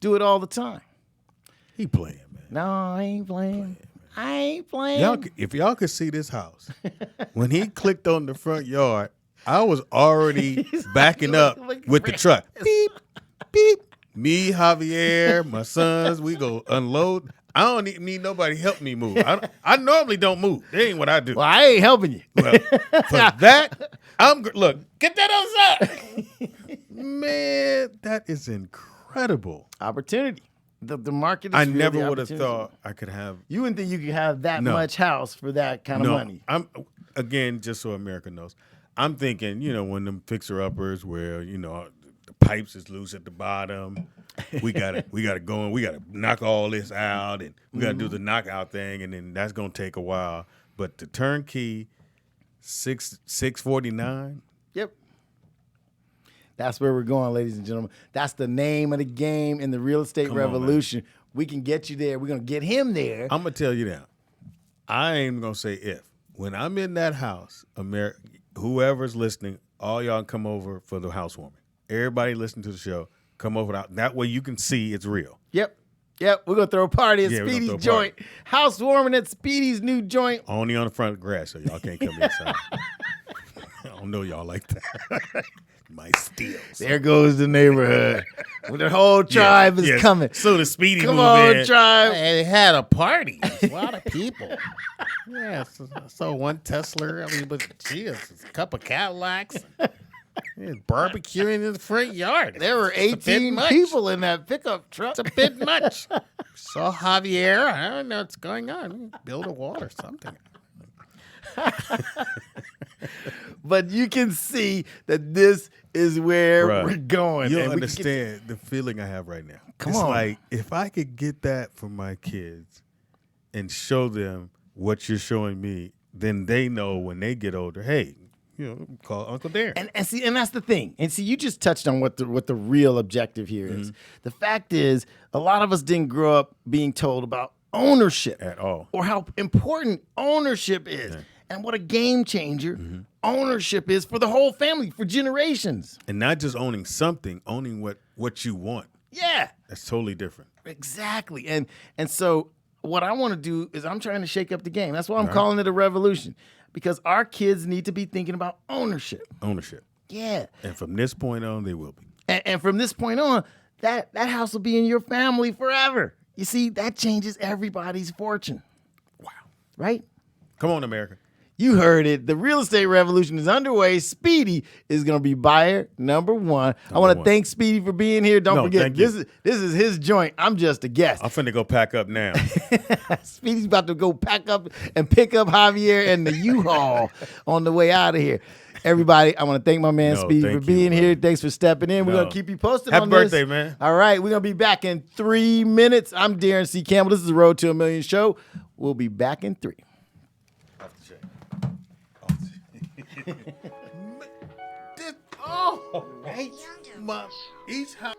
Speaker 1: Do it all the time.
Speaker 3: He playing, man.
Speaker 1: No, I ain't playing. I ain't playing.
Speaker 3: If y'all could see this house, when he clicked on the front yard, I was already backing up with the truck. Beep, beep. Me, Javier, my sons, we go unload. I don't need nobody help me move. I normally don't move. That ain't what I do.
Speaker 1: Well, I ain't helping you.
Speaker 3: Well, for that, look, get that outside. Man, that is incredible.
Speaker 1: Opportunity. The market is
Speaker 3: I
Speaker 1: really
Speaker 3: never would have
Speaker 1: opportunity.
Speaker 3: thought I could have.
Speaker 1: You wouldn't think you could have that
Speaker 3: No.
Speaker 1: much house for that kind of money.
Speaker 3: I'm again, just so America knows, I'm thinking, when them fixer-uppers where, the pipes is loose at the bottom. We gotta go and we gotta knock all this out, and we gotta do the knockout thing, and then that's gonna take a while. But the turnkey, $649.
Speaker 1: Yep. That's where we're going, ladies and gentlemen. That's the name of the game in the real estate
Speaker 3: Come on,
Speaker 1: revolution. We can get you there. We're going to get him there.
Speaker 3: I'm gonna tell you now. I ain't even gonna say if. When I'm in that house, whoever's listening, all y'all come over for the housewarming. Everybody listening to the show, come over. That way you can see it's real.
Speaker 1: Yep. We're going to throw a party at
Speaker 3: Yeah, we're gonna
Speaker 1: Speedy's
Speaker 3: throw a
Speaker 1: joint.
Speaker 3: party.
Speaker 1: Housewarming at Speedy's new joint.
Speaker 3: Only on the front grass, so y'all can't come inside. I don't know y'all like that. My steals.
Speaker 1: There goes the neighborhood. When the whole tribe is coming.
Speaker 3: So the Speedy
Speaker 1: Come
Speaker 3: move
Speaker 1: on,
Speaker 3: in.
Speaker 1: tribe.
Speaker 3: They had a party. A lot of people. Yeah, so one Tesla. But geez, a couple Cadillacs. Barbecuing in the front yard.
Speaker 1: There were
Speaker 3: It's a bit
Speaker 1: 18
Speaker 3: much.
Speaker 1: people in that pickup truck.
Speaker 3: It's a bit much. Saw Javier. I don't know what's going on. Build a wall or something.
Speaker 1: But you can see that this is where
Speaker 3: Bruh,
Speaker 1: we're going.
Speaker 3: You
Speaker 1: and
Speaker 3: don't
Speaker 1: we can get-
Speaker 3: understand the feeling I have right now.
Speaker 1: Come
Speaker 3: It's
Speaker 1: on.
Speaker 3: like if I could get that for my kids and show them what you're showing me, then they know when they get older, hey, call Uncle Darren.
Speaker 1: And see, and that's the thing. And see, you just touched on what the real objective here is. The fact is, a lot of us didn't grow up being told about ownership
Speaker 3: At all.
Speaker 1: or how important ownership is, and what a game changer ownership is for the whole family for generations.
Speaker 3: And not just owning something, owning what you want.
Speaker 1: Yeah,
Speaker 3: That's totally different.
Speaker 1: exactly. And so what I want to do is I'm trying to shake up the game. That's why I'm calling it a revolution, because our kids need to be thinking about ownership.
Speaker 3: Ownership.
Speaker 1: Yeah.
Speaker 3: And from this point on, they will be.
Speaker 1: And from this point on, that house will be in your family forever. You see, that changes everybody's fortune.
Speaker 3: Wow.
Speaker 1: Right?
Speaker 3: Come on, America.
Speaker 1: You heard it. The real estate revolution is underway. Speedy is going to be buyer number one. I want to
Speaker 3: one.
Speaker 1: thank Speedy for being here. Don't
Speaker 3: No,
Speaker 1: forget,
Speaker 3: thank you.
Speaker 1: this is his joint. I'm just a guest.
Speaker 3: I'm finna go pack up now.
Speaker 1: Speedy's about to go pack up and pick up Javier and the U-Haul on the way out of here. Everybody, I want to thank my man
Speaker 3: No,
Speaker 1: Speedy for
Speaker 3: thank you,
Speaker 1: being here.
Speaker 3: brother.
Speaker 1: Thanks for stepping in. We're
Speaker 3: No.
Speaker 1: going to keep you posted
Speaker 3: Happy
Speaker 1: on this.
Speaker 3: birthday, man.
Speaker 1: All right, we're going to be back in 3 minutes. I'm Daron C Campbell. This is the Road to a Million show. We'll be back in 3.
Speaker 3: Right? Each house.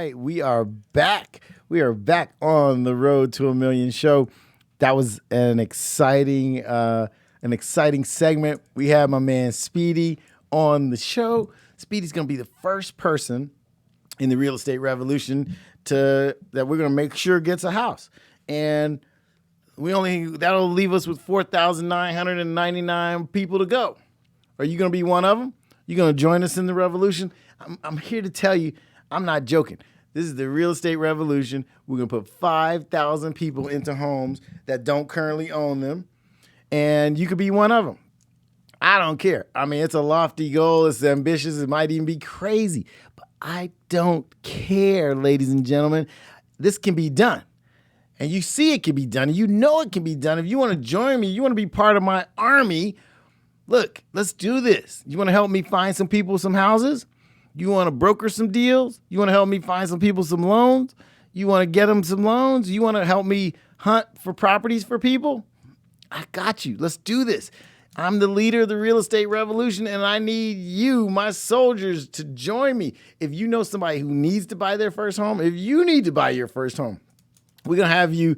Speaker 1: right, we are back. We are back on the Road to a Million show. That was an exciting segment. We had my man Speedy on the show. Speedy's going to be the first person in the real estate revolution that we're going to make sure gets a house. And that'll leave us with 4,999 people to go. Are you going to be one of them? You going to join us in the revolution? I'm here to tell you, I'm not joking. This is the real estate revolution. We're going to put 5,000 people into homes that don't currently own them, and you could be one of them. I don't care. I mean, it's a lofty goal. It's ambitious. It might even be crazy, but I don't care, ladies and gentlemen. This can be done, and you see it can be done. You know it can be done. If you want to join me, you want to be part of my army, look, let's do this. You want to help me find some people some houses? You want to broker some deals? You want to help me find some people some loans? You want to get them some loans? You want to help me hunt for properties for people? I got you. Let's do this. I'm the leader of the real estate revolution, and I need you, my soldiers, to join me. If you know somebody who needs to buy their first home, if you need to buy your first home, we're going to have you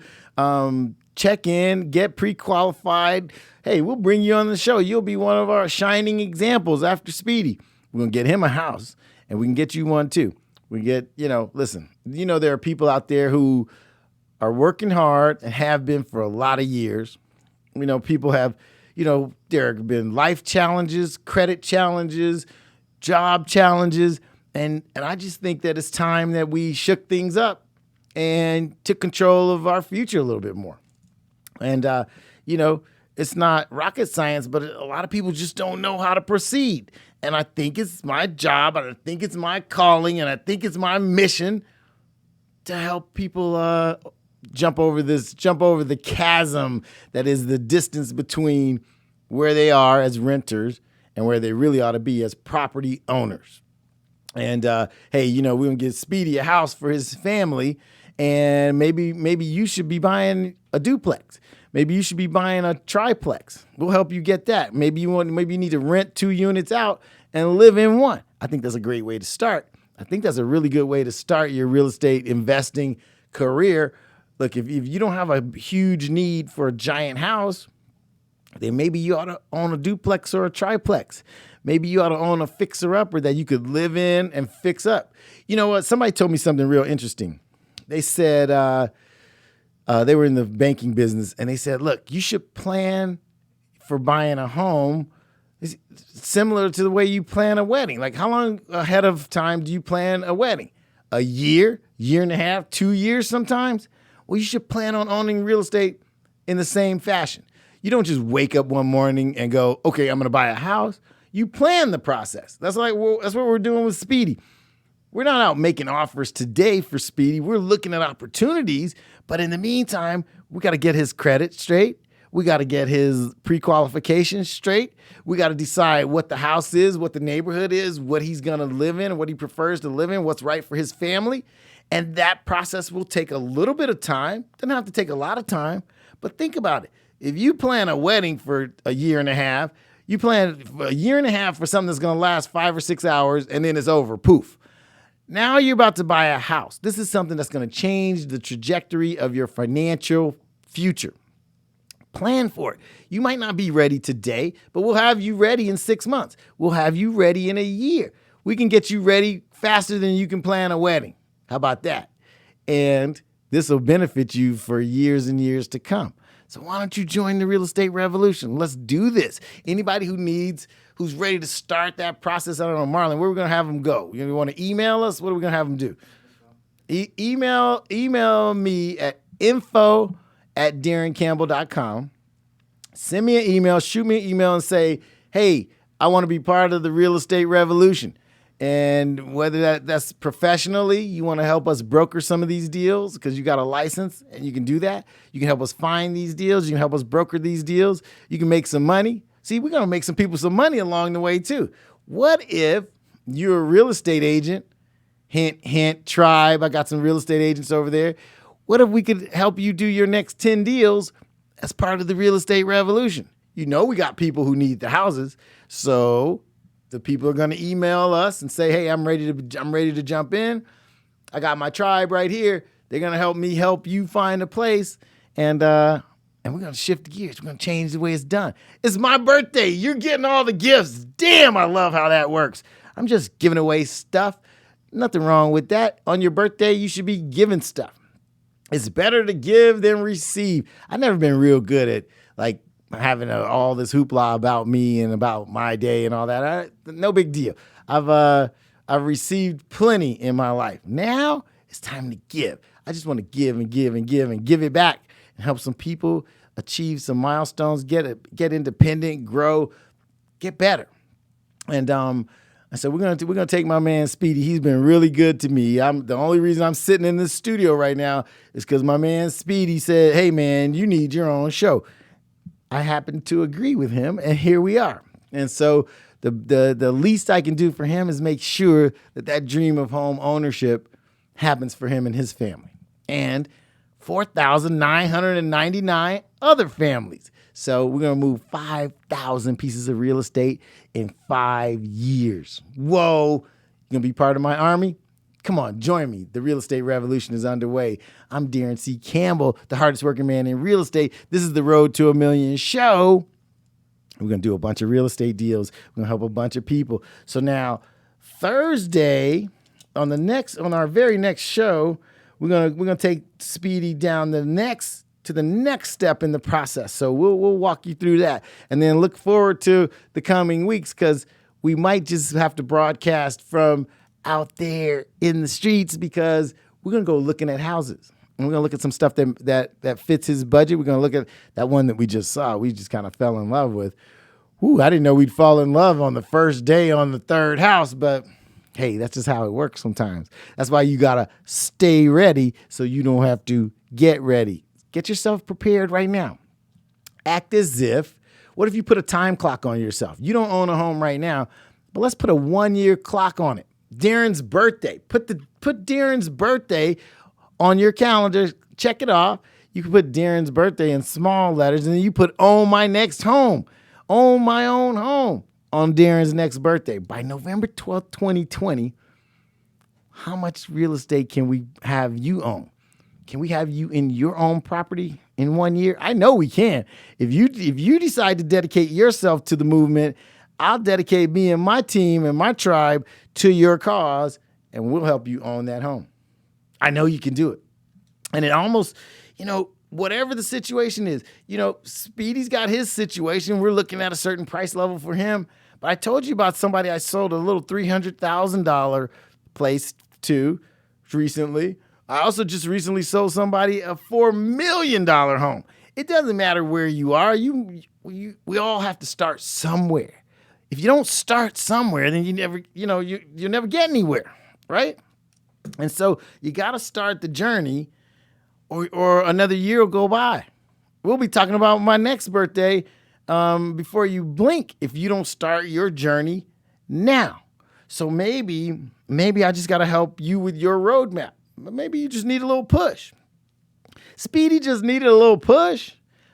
Speaker 1: check in, get pre-qualified. Hey, we'll bring you on the show. You'll be one of our shining examples after Speedy. We're going to get him a house, and we can get you one too. We get, listen, there are people out there who are working hard and have been for a lot of years. People have, there have been life challenges, credit challenges, job challenges. And I just think that it's time that we shook things up and took control of our future a little bit more. And, it's not rocket science, but a lot of people just don't know how to proceed. And I think it's my job, and I think it's my calling, and I think it's my mission to help people jump over the chasm that is the distance between where they are as renters and where they really ought to be as property owners. And hey, we're gonna get Speedy a house for his family, and maybe you should be buying a duplex. Maybe you should be buying a triplex. We'll help you get that. Maybe you need to rent 2 units out and live in one. I think that's a great way to start. I think that's a really good way to start your real estate investing career. Look, if you don't have a huge need for a giant house, then maybe you ought to own a duplex or a triplex. Maybe you ought to own a fixer-upper that you could live in and fix up. You know what? Somebody told me something real interesting. They said they were in the banking business, and they said, look, you should plan for buying a home similar to the way you plan a wedding. Like, how long ahead of time do you plan a wedding? A year and a half, 2 years sometimes? Well, you should plan on owning real estate in the same fashion. You don't just wake up one morning and go, okay, I'm going to buy a house. You plan the process. That's what we're doing with Speedy. We're not out making offers today for Speedy. We're looking at opportunities, but in the meantime, we got to get his credit straight. We got to get his pre-qualification straight. We got to decide what the house is, what the neighborhood is, what he's going to live in, what he prefers to live in, what's right for his family. And that process will take a little bit of time. Doesn't have to take a lot of time, but think about it. If you plan a wedding for a year and a half, you plan a year and a half for something that's going to last 5 or 6 hours, and then it's over. Poof. Now you're about to buy a house. This is something that's going to change the trajectory of your financial future. Plan for it. You might not be ready today, but we'll have you ready in 6 months. We'll have you ready in a year. We can get you ready faster than you can plan a wedding. How about that? And this will benefit you for years and years to come. So why don't you join the real estate revolution? Let's do this. Anybody who's ready to start that process, I don't know, Marlon, where are we going to have them go? You want to email us? What are we going to have them do? Email me at info@DaronCampbell.com. Send me an email, shoot me an email and say, hey, I want to be part of the real estate revolution. And whether that's professionally, you want to help us broker some of these deals because you got a license and you can do that. You can help us find these deals. You can help us broker these deals. You can make some money. See, we're going to make some people some money along the way too. What if you're a real estate agent? Hint, hint, tribe. I got some real estate agents over there. What if we could help you do your next 10 deals as part of the real estate revolution? We got people who need the houses. So the people are going to email us and say, hey, I'm ready to jump in. I got my tribe right here. They're going to help me help you find a place. And we're going to shift gears. We're going to change the way it's done. It's my birthday. You're getting all the gifts. Damn, I love how that works. I'm just giving away stuff. Nothing wrong with that. On your birthday, you should be giving stuff. It's better to give than receive. I've never been real good at like having all this hoopla about me and about my day and all that. No big deal. I've received plenty in my life. Now it's time to give. I just want to give and give and give and give it back and help some people achieve some milestones, get independent, grow, get better. And I said, we're gonna take my man Speedy. He's been really good to me. The only reason I'm sitting in this studio right now is because my man Speedy said, hey man, you need your own show. I happened to agree with him, and here we are. And so the least I can do for him is make sure that dream of home ownership happens for him and his family. And 4,999 other families. So we're going to move 5,000 pieces of real estate in 5 years. Whoa. You going to be part of my army? Come on, join me. The real estate revolution is underway. I'm Daron C Campbell, the hardest working man in real estate. This is the Road to a Million show. We're going to do a bunch of real estate deals. We're going to help a bunch of people. So now Thursday on our very next show, we're gonna take Speedy down to the next step in the process. So we'll walk you through that, and then look forward to the coming weeks because we might just have to broadcast from out there in the streets because we're gonna go looking at houses. And we're gonna look at some stuff that fits his budget. We're gonna look at that one that we just saw. We just kind of fell in love with. Ooh, I didn't know we'd fall in love on the first day on the third house, but hey, that's just how it works sometimes. That's why you got to stay ready so you don't have to get ready. Get yourself prepared right now. Act as if, what if you put a time clock on yourself? You don't own a home right now, but let's put a 1-year clock on it. Darren's birthday. Put Darren's birthday on your calendar. Check it off. You can put Darren's birthday in small letters, and then you put own my next home. Own my own home. On Darren's next birthday. By November 12th, 2020, how much real estate can we have you own? Can we have you in your own property in 1 year? I know we can. If you decide to dedicate yourself to the movement, I'll dedicate me and my team and my tribe to your cause, and we'll help you own that home. I know you can do it. And it almost, whatever the situation is, Speedy's got his situation. We're looking at a certain price level for him. But I told you about somebody I sold a little $300,000 place to recently. I also just recently sold somebody a $4 million home. It doesn't matter where you are. We all have to start somewhere. If you don't start somewhere, then you you'll never get anywhere, right? And so you got to start the journey, or another year will go by. We'll be talking about my next birthday before you blink if you don't start your journey now. So maybe I just got to help you with your roadmap. Maybe you just need a little push. Speedy just needed a little push.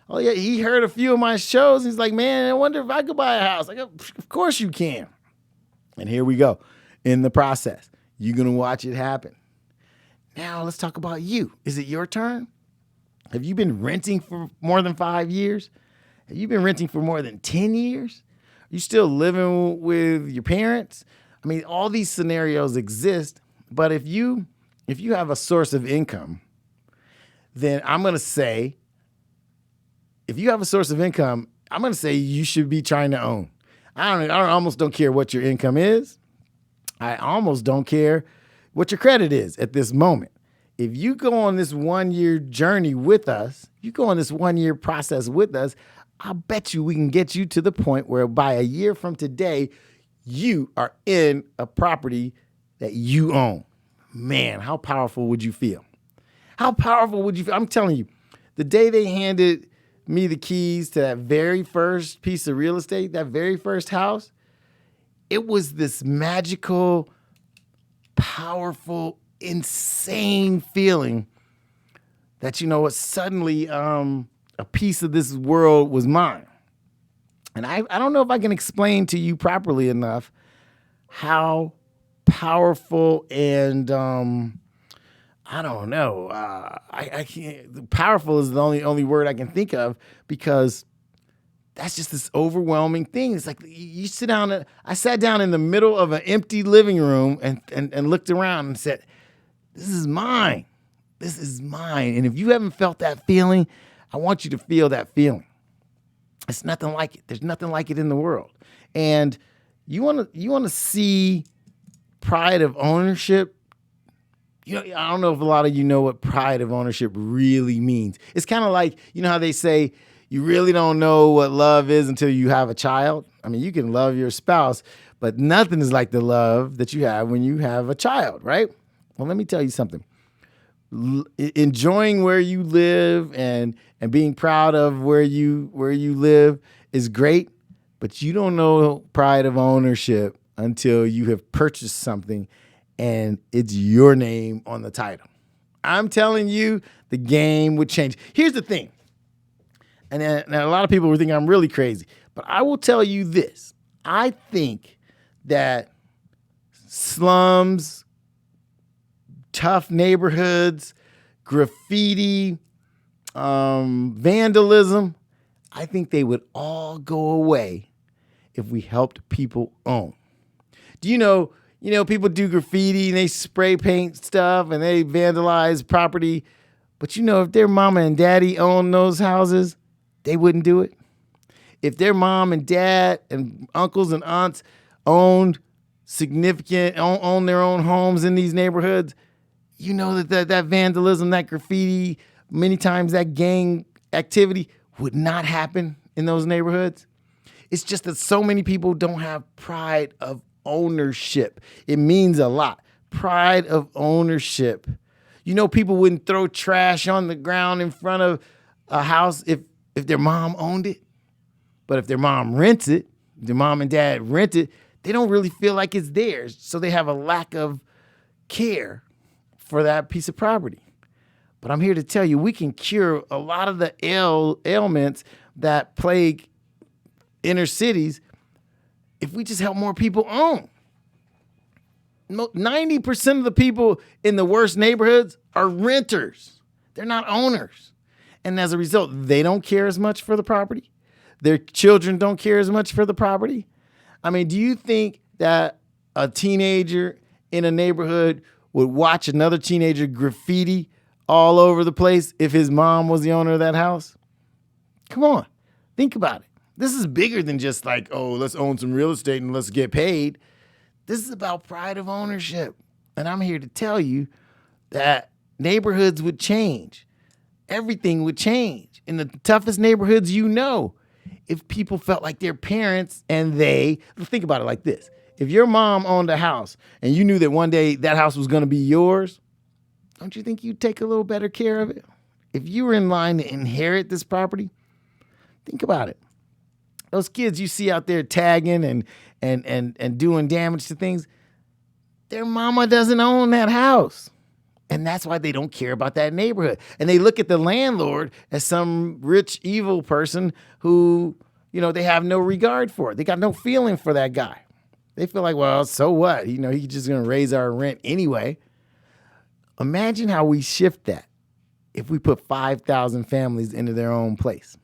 Speaker 1: Oh yeah, he heard a few of my shows. He's like, man, I wonder if I could buy a house. Like, of course you can. And here we go in the process. You're going to watch it happen. Now let's talk about you. Is it your turn? Have you been renting for more than 5 years? Have you been renting for more than 10 years? Are you still living with your parents? I mean, all these scenarios exist, but if you have a source of income, then I'm going to say, if you have a source of income, I'm going to say you should be trying to own. I almost don't care what your income is. I almost don't care what your credit is at this moment. If you go on this 1 year journey with us, you go on this 1 year process with us, I'll bet you we can get you to the point where by a year from today, you are in a property that you own. Man, how powerful would you feel? How powerful would you feel? I'm telling you, the day they handed me the keys to that very first piece of real estate, that very first house, it was this magical, powerful, insane feeling that, suddenly a piece of this world was mine. And I don't know if I can explain to you properly enough how powerful and I don't know. I can't. Powerful is the only word I can think of, because that's just this overwhelming thing. It's like you sit down. I sat down in the middle of an empty living room and looked around and said, "This is mine. This is mine." And if you haven't felt that feeling, I want you to feel that feeling. It's nothing like it. There's nothing like it in the world. And you want to see pride of ownership. I don't know if a lot of you know what pride of ownership really means. It's kind of like, how they say you really don't know what love is until you have a child. I mean, you can love your spouse, but nothing is like the love that you have when you have a child, right? Well, let me tell you something. Enjoying where you live and being proud of where you live is great, but you don't know pride of ownership until you have purchased something and it's your name on the title. I'm telling you, the game would change. Here's the thing. And a lot of people would think I'm really crazy, but I will tell you this. I think that slums, tough neighborhoods, graffiti, vandalism, I think they would all go away if we helped people own. Do you know people do graffiti and they spray paint stuff and they vandalize property, but if their mama and daddy owned those houses, they wouldn't do it. If their mom and dad and uncles and aunts owned their own homes in these neighborhoods, that vandalism, that graffiti, many times that gang activity would not happen in those neighborhoods. It's just that so many people don't have pride of ownership. It means a lot. Pride of ownership. People wouldn't throw trash on the ground in front of a house if their mom owned it. But if their mom rents it, their mom and dad rent it, they don't really feel like it's theirs. So they have a lack of care for that piece of property. But I'm here to tell you, we can cure a lot of the ailments that plague inner cities if we just help more people own. 90% of the people in the worst neighborhoods are renters. They're not owners. And as a result, they don't care as much for the property. Their children don't care as much for the property. I mean, do you think that a teenager in a neighborhood would watch another teenager graffiti all over the place if his mom was the owner of that house? Come on, think about it. This is bigger than just like, oh, let's own some real estate and let's get paid. This is about pride of ownership. And I'm here to tell you that neighborhoods would change. Everything would change. In the toughest neighborhoods, if people felt like their parents and think about it like this. If your mom owned a house and you knew that one day that house was going to be yours, don't you think you'd take a little better care of it? If you were in line to inherit this property, think about it. Those kids you see out there tagging and doing damage to things, their mama doesn't own that house. And that's why they don't care about that neighborhood. And they look at the landlord as some rich, evil person who, they have no regard for. They got no feeling for that guy. They feel like, well, so what? He's just going to raise our rent anyway. Imagine how we shift that if we put 5,000 families into their own place.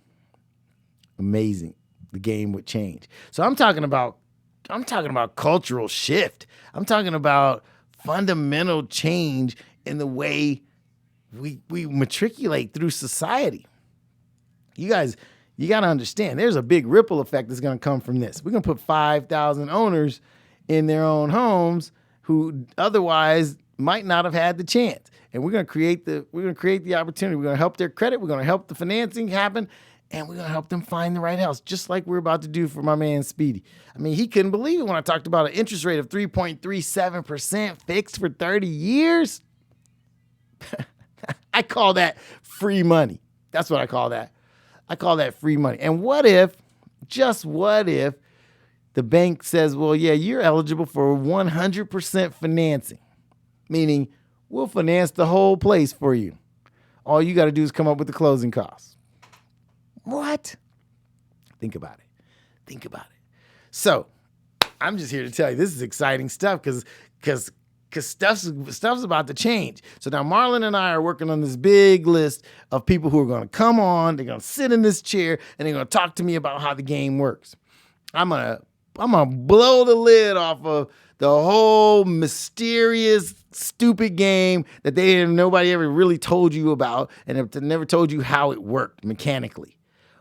Speaker 1: Amazing. The game would change. So I'm talking about cultural shift. I'm talking about fundamental change in the way we matriculate through society. You guys, you got to understand, there's a big ripple effect that's going to come from this. We're going to put 5,000 owners in their own homes who otherwise might not have had the chance. And we're going to create the opportunity. We're going to help their credit. We're going to help the financing happen. And we're going to help them find the right house, just like we're about to do for my man Speedy. I mean, he couldn't believe it when I talked about an interest rate of 3.37% fixed for 30 years. I call that free money. That's what I call that. I call that free money. And what if the bank says, well, yeah, you're eligible for 100% financing, meaning we'll finance the whole place for you. All you got to do is come up with the closing costs. What? Think about it. So I'm just here to tell you this is exciting stuff because because stuff's about to change. So now Marlon and I are working on this big list of people who are going to come on. They're going to sit in this chair and they're going to talk to me about how the game works. I'm gonna blow the lid off of the whole mysterious, stupid game that nobody ever really told you about, and have never told you how it worked mechanically.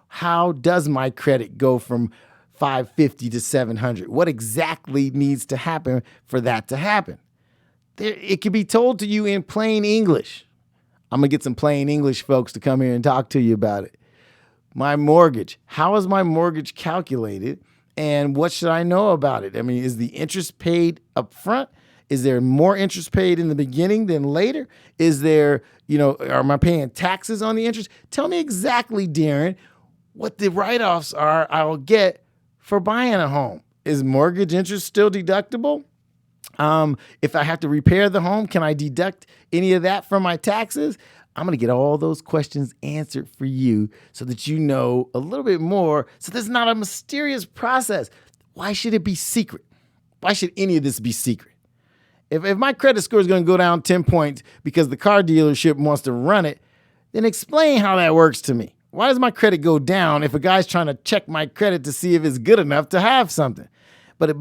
Speaker 1: How does my credit go from 550 to 700? What exactly needs to happen for that to happen? It can be told to you in plain English. I'm gonna get some plain English folks to come here and talk to you about it. My mortgage. How is my mortgage calculated? And what should I know about it? I mean, is the interest paid up front? Is there more interest paid in the beginning than later? Is there, am I paying taxes on the interest? Tell me exactly, Daron, what the write-offs are I'll get for buying a home. Is mortgage interest still deductible? If I have to repair the home, can I deduct any of that from my taxes? I'm going to get all those questions answered for you so that you know a little bit more. So this is not a mysterious process. Why should it be secret? Why should any of this be secret? If my credit score is going to go down 10 points because the car dealership wants to run it, then explain how that works to me. Why does my credit go down if a guy's trying to check my credit to see if it's good enough to have something? But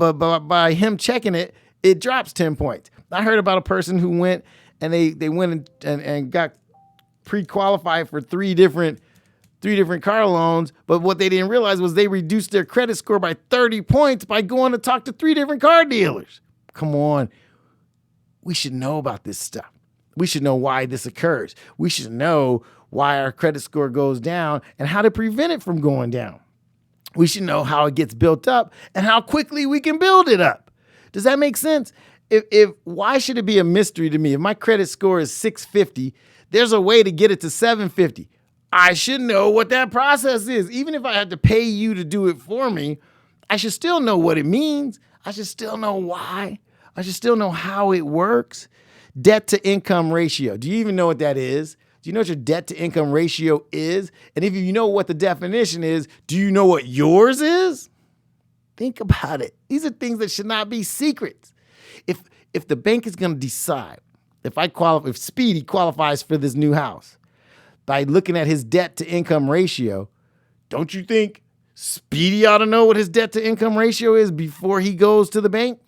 Speaker 1: by him checking it, it drops 10 points. I heard about a person who went and they went and got pre-qualified for three different car loans, but what they didn't realize was they reduced their credit score by 30 points by going to talk to three different car dealers. Come on. We should know about this stuff. We should know why this occurs. We should know why our credit score goes down and how to prevent it from going down. We should know how it gets built up and how quickly we can build it up. Does that make sense? Why should it be a mystery to me? If my credit score is 650, there's a way to get it to 750. I should know what that process is. Even if I had to pay you to do it for me, I should still know what it means. I should still know why. I should still know how it works. Debt to income ratio. Do you even know what that is? Do you know what your debt to income ratio is? And if you know what the definition is, do you know what yours is? Think about it. These are things that should not be secrets. If the bank is going to decide, if Speedy qualifies for this new house by looking at his debt to income ratio, don't you think Speedy ought to know what his debt to income ratio is before he goes to the bank?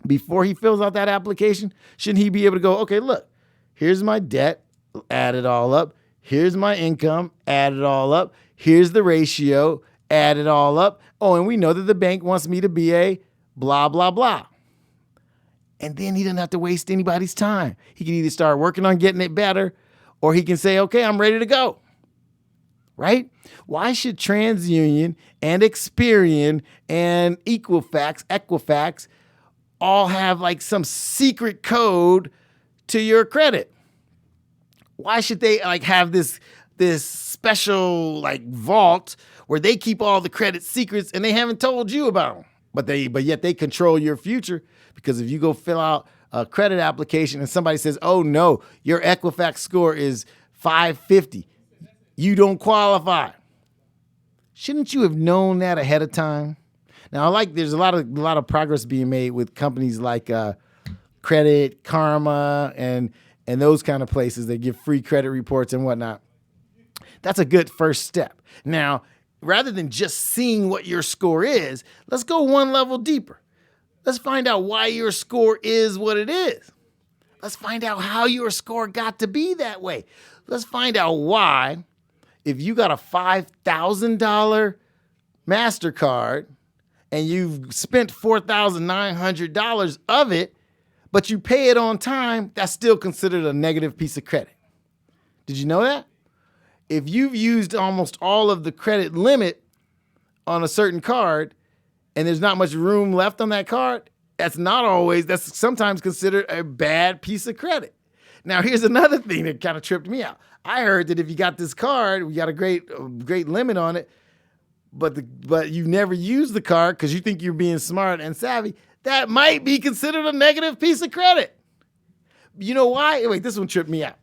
Speaker 1: Before he fills out that application? Shouldn't he be able to go, okay, look, here's my debt, add it all up. Here's my income, add it all up. Here's the ratio, add it all up. Oh, and we know that the bank wants me to be a blah, blah, blah. And then he doesn't have to waste anybody's time. He can either start working on getting it better, or he can say, okay, I'm ready to go. Right? Why should TransUnion and Experian and Equifax all have like some secret code to your credit? Why should they like have this special like vault where they keep all the credit secrets and they haven't told you about them? But yet they control your future, because if you go fill out a credit application and somebody says, oh no, your Equifax score is 550, you don't qualify. Shouldn't you have known that ahead of time? Now, there's a lot of progress being made with companies like Credit Karma and those kind of places that give free credit reports and whatnot. That's a good first step. Now, rather than just seeing what your score is, let's go one level deeper. Let's find out why your score is what it is. Let's find out how your score got to be that way. Let's find out why, if you got a $5,000 MasterCard and you've spent $4,900 of it, but you pay it on time, that's still considered a negative piece of credit. Did you know that? If you've used almost all of the credit limit on a certain card and there's not much room left on that card, that's sometimes considered a bad piece of credit. Now, here's another thing that kind of tripped me out. I heard that if you got this card, we got a great limit on it, but you never use the card because you think you're being smart and savvy, that might be considered a negative piece of credit. You know why? Wait, this one tripped me out.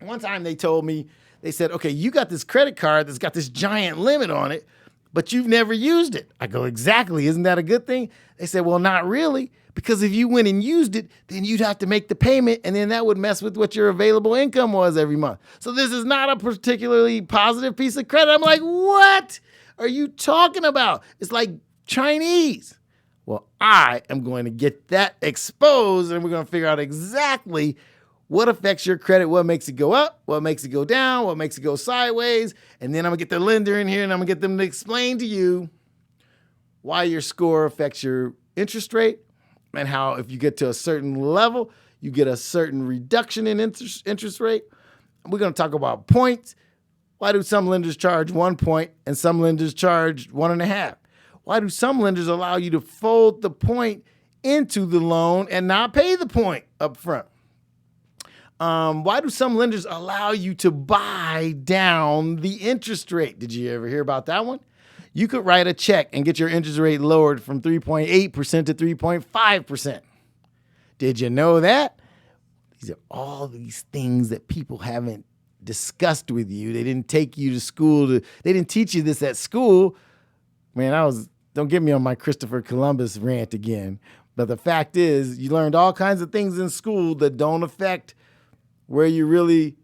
Speaker 1: One time they told me, they said, okay, you got this credit card that's got this giant limit on it, but you've never used it. I go, exactly. Isn't that a good thing? They said, well, not really, because if you went and used it, then you'd have to make the payment, and then that would mess with what your available income was every month. So this is not a particularly positive piece of credit. I'm like, what are you talking about? It's like Chinese. Well, I am going to get that exposed, and we're going to figure out exactly what affects your credit, what makes it go up, what makes it go down, what makes it go sideways. And then I'm going to get the lender in here, and I'm going to get them to explain to you why your score affects your interest rate, and how if you get to a certain level, you get a certain reduction in interest rate. We're going to talk about points. Why do some lenders charge 1 point and some lenders charge 1.5? Why do some lenders allow you to fold the point into the loan and not pay the point up front? Why do some lenders allow you to buy down the interest rate? Did you ever hear about that one? You could write a check and get your interest rate lowered from 3.8% to 3.5%. Did you know that? These are all these things that people haven't discussed with you. They didn't take you to school. They didn't teach you this at school. Man, don't get me on my Christopher Columbus rant again. But the fact is, you learned all kinds of things in school that don't affect where you really,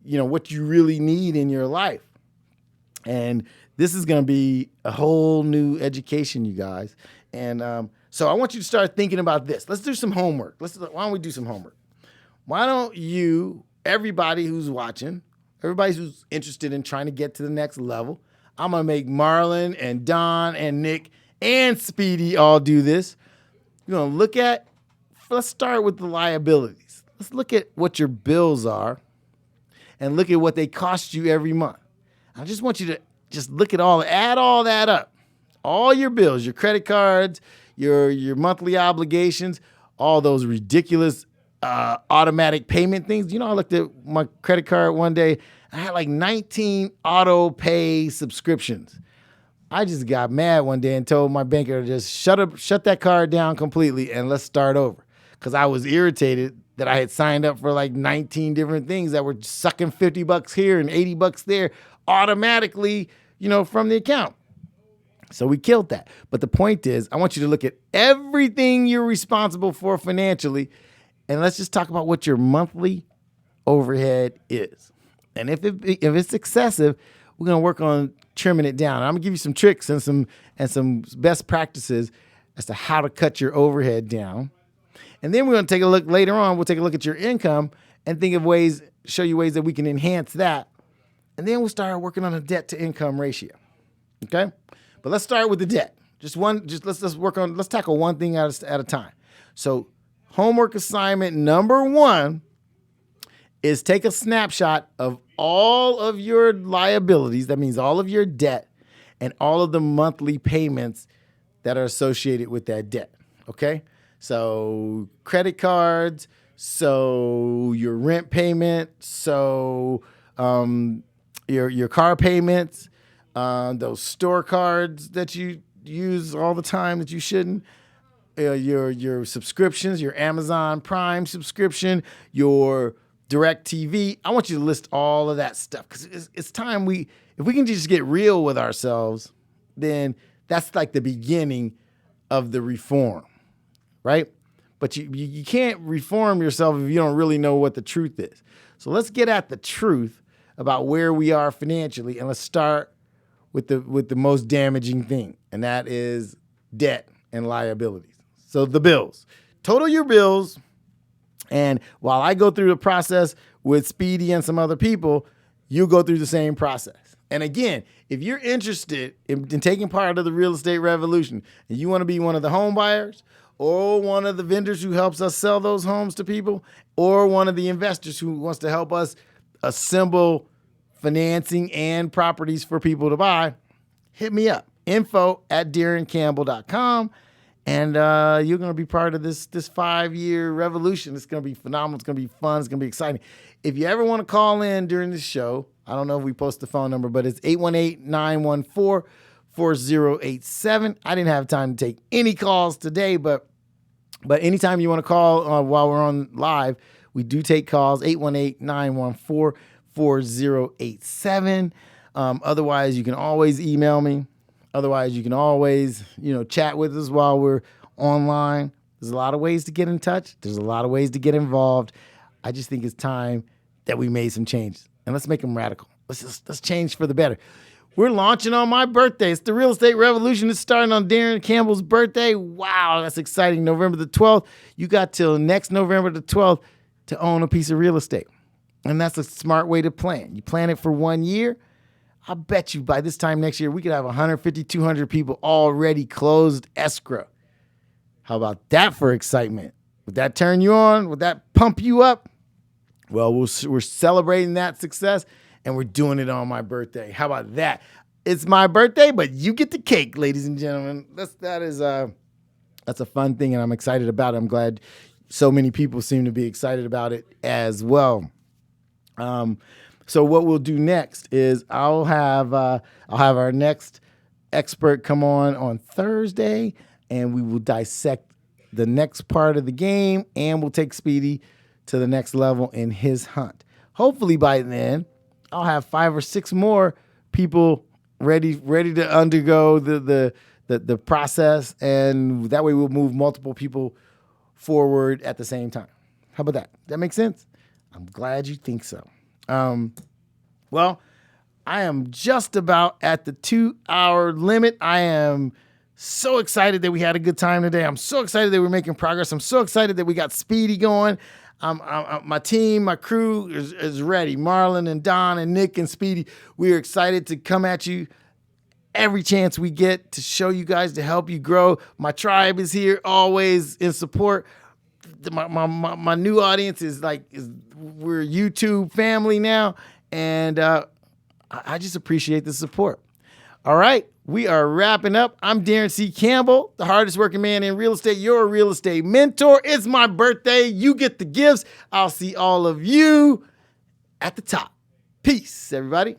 Speaker 1: what you really need in your life. And this is going to be a whole new education, you guys. And so I want you to start thinking about this. Let's do some homework. Why don't we do some homework? Why don't you, everybody who's watching, everybody who's interested in trying to get to the next level, I'm going to make Marlon and Don and Nick and Speedy all do this. You're going to let's start with the liabilities. Let's look at what your bills are and look at what they cost you every month. I just want you to just look at add all that up. All your bills, your credit cards, your monthly obligations, all those ridiculous automatic payment things. I looked at my credit card one day. I had like 19 auto pay subscriptions. I just got mad one day and told my banker to just shut that card down completely and let's start over. Because I was irritated that I had signed up for like 19 different things that were sucking $50 here and $80 there automatically, from the account. So we killed that. But the point is, I want you to look at everything you're responsible for financially, and let's just talk about what your monthly overhead is. And if it's excessive, we're going to work on trimming it down. I'm going to give you some tricks and some best practices as to how to cut your overhead down. And then we're going to take a look later on. We'll take a look at your income and show you ways that we can enhance that. And then we'll start working on a debt to income ratio. Okay? But let's start with the debt. Let's tackle one thing at a time. So homework assignment number 1 is take a snapshot of all of your liabilities. That means all of your debt and all of the monthly payments that are associated with that debt. Okay? So credit cards, so your rent payment, so your car payments, those store cards that you use all the time that you shouldn't, your subscriptions, your Amazon Prime subscription, your DirecTV. I want you to list all of that stuff because it's time if we can just get real with ourselves, then that's like the beginning of the reform. Right? But you can't reform yourself if you don't really know what the truth is. So let's get at the truth about where we are financially, and let's start with the most damaging thing, and that is debt and liabilities. So the bills. Total your bills, and while I go through the process with Speedy and some other people, you go through the same process. And again, if you're interested in taking part of the real estate revolution, and you want to be one of the home buyers, or one of the vendors who helps us sell those homes to people, or one of the investors who wants to help us assemble financing and properties for people to buy, hit me up. info@DaronCampbell.com. And you're going to be part of this 5-year revolution. It's going to be phenomenal. It's going to be fun. It's going to be exciting. If you ever want to call in during the show, I don't know if we post the phone number, but it's 818-914-4087. I didn't have time to take any calls today, but anytime you want to call while we're on live, we do take calls, 818-914-4087. Otherwise, you can always email me. Otherwise, you can always, chat with us while we're online. There's a lot of ways to get in touch. There's a lot of ways to get involved. I just think it's time that we made some changes, and let's make them radical. Let's change for the better. We're launching on my birthday. It's the real estate revolution. It's starting on Daron Campbell's birthday. Wow, that's exciting. November the 12th. You got till next November the 12th to own a piece of real estate. And that's a smart way to plan. You plan it for 1 year. I bet you by this time next year, we could have 150, 200 people already closed escrow. How about that for excitement? Would that turn you on? Would that pump you up? Well, we're celebrating that success, and we're doing it on my birthday. How about that? It's my birthday, but you get the cake, ladies and gentlemen. That's a fun thing, and I'm excited about it. I'm glad so many people seem to be excited about it as well. So what we'll do next is I'll have our next expert come on Thursday, and we will dissect the next part of the game, and we'll take Speedy to the next level in his hunt. Hopefully by then, I'll have 5 or 6 more people ready to undergo the process, and that way we'll move multiple people forward at the same time. How about that? That makes sense? I'm glad you think so. Well, I am just about at the 2-hour limit. I am so excited that we had a good time today. I'm so excited that we're making progress. I'm so excited that we got Speedy going. My team, my crew is ready. Marlon and Don and Nick and Speedy, we are excited to come at you every chance we get to show you guys, to help you grow. My tribe is here always in support. My new audience we're YouTube family now, and I just appreciate the support. All right, we are wrapping up. I'm Daron C Campbell, the hardest working man in real estate, your real estate mentor. It's my birthday. You get the gifts. I'll see all of you at the top. Peace, everybody.